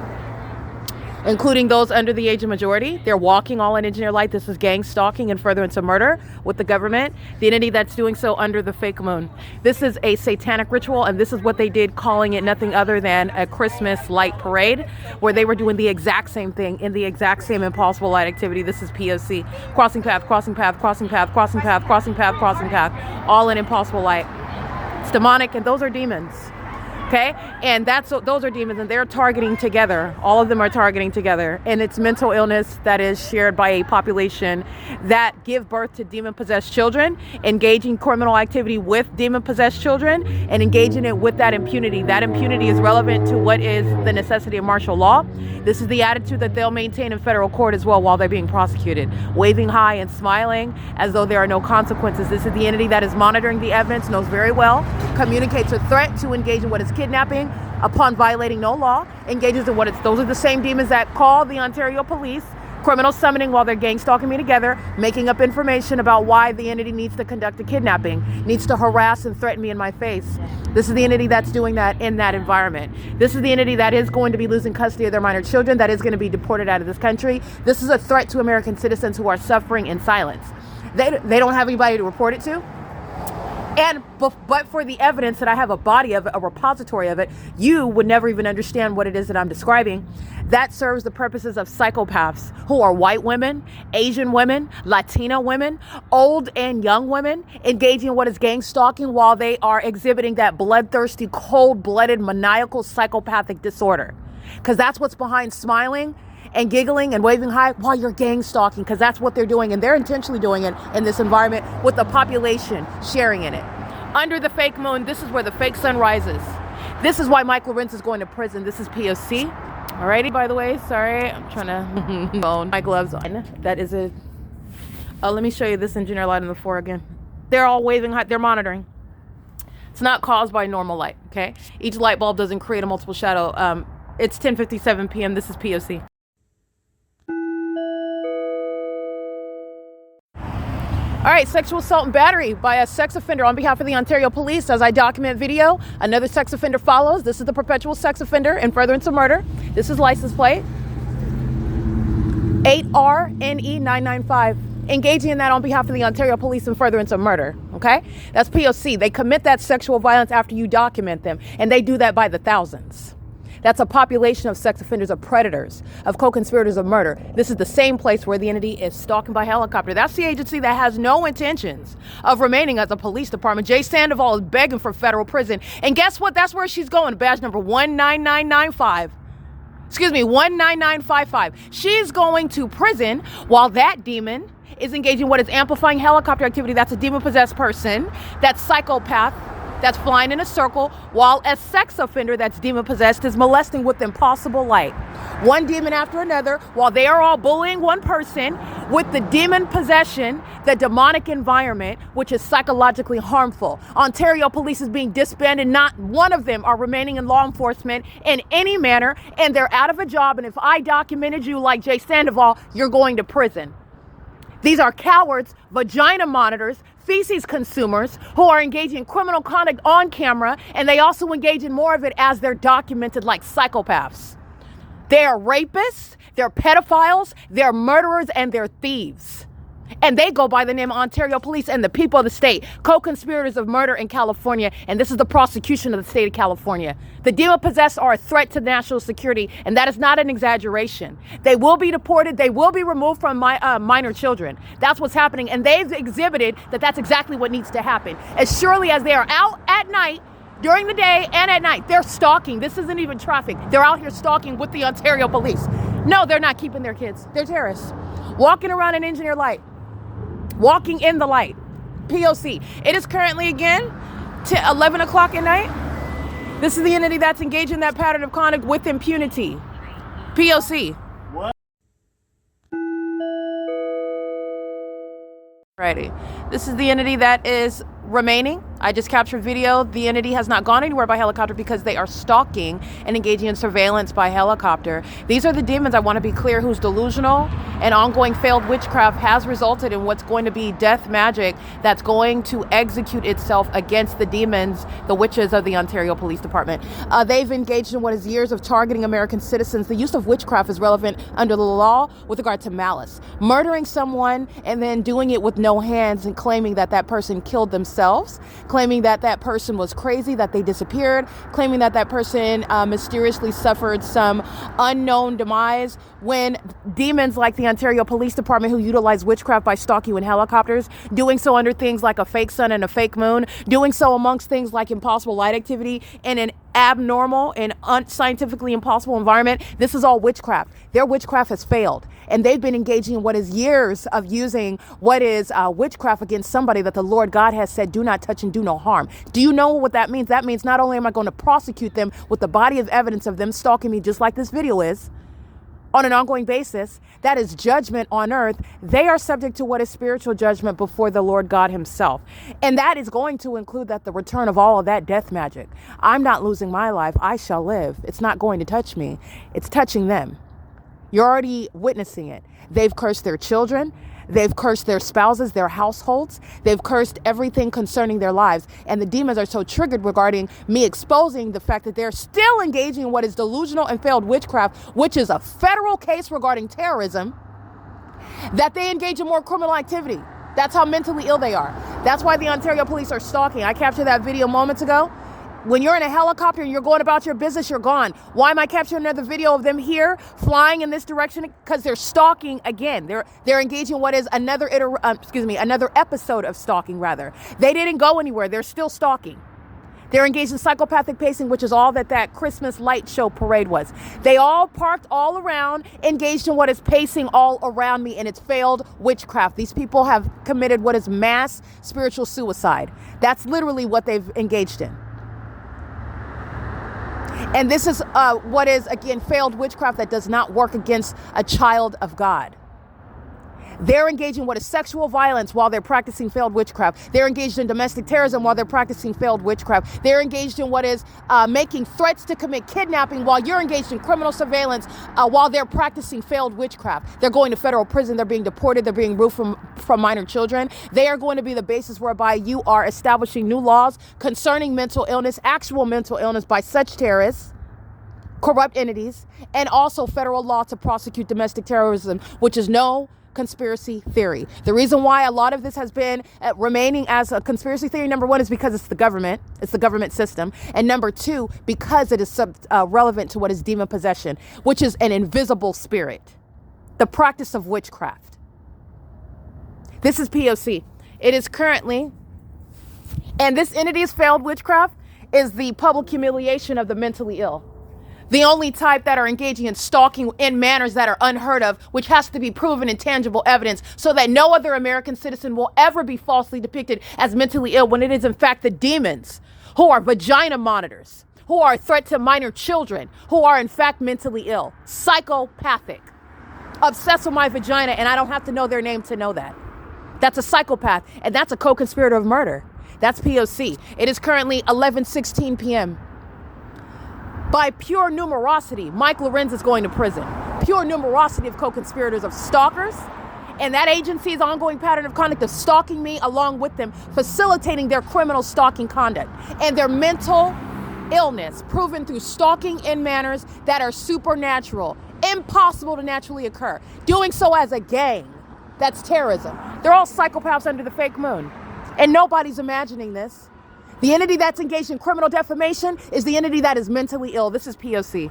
including those under the age of majority. They're walking all in engineer light. This is gang stalking and furtherance of murder with the government, the entity that's doing so under the fake moon. This is a satanic ritual, and this is what they did, calling it nothing other than a Christmas light parade, where they were doing the exact same thing in the exact same impossible light activity. This is P.O.C. Crossing path, crossing path, crossing path, crossing path, crossing path, crossing path, all in impossible light. It's demonic, and those are demons. Okay, and those are demons, and they're targeting together. All of them are targeting together, and it's mental illness that is shared by a population that give birth to demon-possessed children, engaging criminal activity with demon-possessed children, and engaging it with that impunity. That impunity is relevant to what is the necessity of martial law. This is the attitude that they'll maintain in federal court as well while they're being prosecuted, waving high and smiling as though there are no consequences. This is the entity that is monitoring the evidence, knows very well, communicates a threat to engage in what is kidnapping upon violating no law, engages in what it's, those are the same demons that call the Ontario Police, criminal summoning while they're gang stalking me together, making up information about why the entity needs to conduct a kidnapping, needs to harass and threaten me in my face. This is the entity that's doing that in that environment. This is the entity that is going to be losing custody of their minor children, that is going to be deported out of this country. This is a threat to American citizens who are suffering in silence. They don't have anybody to report it to. And but for the evidence that I have a body of it, a repository of it, you would never even understand what it is that I'm describing. That serves the purposes of psychopaths who are white women, Asian women, Latina women, old and young women, engaging in what is gang stalking while they are exhibiting that bloodthirsty, cold-blooded, maniacal, psychopathic disorder. Because that's what's behind smiling and giggling and waving high while you're gang stalking, because that's what they're doing, and they're intentionally doing it in this environment with the population sharing in it. Under the fake moon, this is where the fake sun rises. This is why Mike LORENZ is going to prison. This is P.O.C. Alrighty, by the way, sorry, I'm trying to bone my gloves on. That is a, let me show you this engineer light on the floor again. They're all waving high, they're monitoring. It's not caused by normal light, okay? Each light bulb doesn't create a multiple shadow. It's 10:57 p.m. This is P.O.C. All right, sexual assault and battery by a sex offender on behalf of the Ontario Police. As I document video, another sex offender follows. This is the perpetual sex offender in furtherance of murder. This is license plate 8RNE995. Engaging in that on behalf of the Ontario Police in furtherance of murder, okay? That's P.O.C. They commit that sexual violence after you document them, and they do that by the thousands. That's a population of sex offenders, of predators, of co-conspirators of murder. This is the same place where the entity is stalking by helicopter. That's the agency that has no intentions of remaining as a police department. Jay Sandoval is begging for federal prison. And guess what? That's where she's going. Badge number 19995. Excuse me, 19955. She's going to prison while that demon is engaging in what is amplifying helicopter activity. That's a demon-possessed person. That's psychopath. That's flying in a circle, while a sex offender that's demon-possessed is molesting with impossible light. One demon after another, while they are all bullying one person, with the demon possession, the demonic environment, which is psychologically harmful. Ontario police is being disbanded. Not one of them are remaining in law enforcement in any manner, and they're out of a job. And if I documented you like Jay Sandoval, you're going to prison. These are cowards, vagina monitors, feces consumers who are engaging in criminal conduct on camera, and they also engage in more of it as they're documented like psychopaths. They are rapists, they're pedophiles, they're murderers, and they're thieves. And they go by the name of Ontario Police and the people of the state, co-conspirators of murder in California, and this is the prosecution of the state of California. The demon-possessed are a threat to national security, and that is not an exaggeration. They will be deported, they will be removed from minor children. That's what's happening, and they've exhibited that that's exactly what needs to happen. As surely as they are out at night, during the day and at night, they're stalking. This isn't even traffic. They're out here stalking with the Ontario Police. No, they're not keeping their kids. They're terrorists. Walking around in engineer light. Walking in the light. P.O.C. It is currently again to 11 o'clock at night. This is the entity that's engaged in that pattern of conduct with impunity. P.O.C. What? Alrighty. This is the entity that is remaining. I just captured video. The entity has not gone anywhere by helicopter because they are stalking and engaging in surveillance by helicopter. These are the demons, I want to be clear, whose delusional and ongoing failed witchcraft has resulted in what's going to be death magic that's going to execute itself against the demons, the witches of the Ontario Police Department. They've engaged in what is years of targeting American citizens. The use of witchcraft is relevant under the law with regard to malice. Murdering someone and then doing it with no hands and claiming that that person killed themselves, claiming that that person was crazy, that they disappeared, claiming that that person mysteriously suffered some unknown demise, when demons like the Ontario Police Department, who utilize witchcraft by stalking you in helicopters, doing so under things like a fake sun and a fake moon, doing so amongst things like impossible light activity in an abnormal and unscientifically impossible environment. This is all witchcraft. Their witchcraft has failed, and they've been engaging in what is years of using what is witchcraft against somebody that the Lord God has said, do not touch and do no harm. Do you know what that means? That means not only am I going to prosecute them with the body of evidence of them stalking me, just like this video is, on an ongoing basis, that is judgment on earth. They are subject to what is spiritual judgment before the Lord God himself. And that is going to include that the return of all of that death magic. I'm not losing my life. I shall live. It's not going to touch me. It's touching them. You're already witnessing it. They've cursed their children. They've cursed their spouses, their households. They've cursed everything concerning their lives. And the demons are so triggered regarding me exposing the fact that they're still engaging in what is delusional and failed witchcraft, which is a federal case regarding terrorism, that they engage in more criminal activity. That's how mentally ill they are. That's why the Ontario police are stalking. I captured that video moments ago. When you're in a helicopter and you're going about your business, you're gone. Why am I capturing another video of them here flying in this direction? Because they're stalking again. They're engaging in what is another episode of stalking, rather. They didn't go anywhere. They're still stalking. They're engaged in psychopathic pacing, which is all that Christmas light show parade was. They all parked all around, engaged in what is pacing all around me, and it's failed witchcraft. These people have committed what is mass spiritual suicide. That's literally what they've engaged in. And this is what is, again, failed witchcraft that does not work against a child of God. They're engaging in what is sexual violence while they're practicing failed witchcraft. They're engaged in domestic terrorism while they're practicing failed witchcraft. They're engaged in what is making threats to commit kidnapping while you're engaged in criminal surveillance while they're practicing failed witchcraft. They're going to federal prison. They're being deported. They're being removed from minor children. They are going to be the basis whereby you are establishing new laws concerning mental illness, actual mental illness by such terrorists, corrupt entities, and also federal law to prosecute domestic terrorism, which is no conspiracy theory. The reason why a lot of this has been remaining as a conspiracy theory, number one, is because it's the government system, and number two, because it is relevant to what is demon possession, which is an invisible spirit, the practice of witchcraft. This is P.O.C. It is currently, and this entity's failed witchcraft is the public humiliation of the mentally ill. The only type that are engaging in stalking in manners that are unheard of, which has to be proven in tangible evidence so that no other American citizen will ever be falsely depicted as mentally ill, when it is in fact the demons who are vagina monitors, who are a threat to minor children, who are in fact mentally ill, psychopathic. obsessed with my vagina, and I don't have to know their name to know that. That's a psychopath, and that's a co-conspirator of murder. That's P.O.C. It is currently 11:16 p.m. By pure numerosity, Mike Lorenz is going to prison. Pure numerosity of co-conspirators, of stalkers, and that agency's ongoing pattern of conduct of stalking me along with them, facilitating their criminal stalking conduct and their mental illness proven through stalking in manners that are supernatural, impossible to naturally occur. Doing so as a gang, that's terrorism. They're all psychopaths under the fake moon, and nobody's imagining this. The entity that's engaged in criminal defamation is the entity that is mentally ill. This is P.O.C.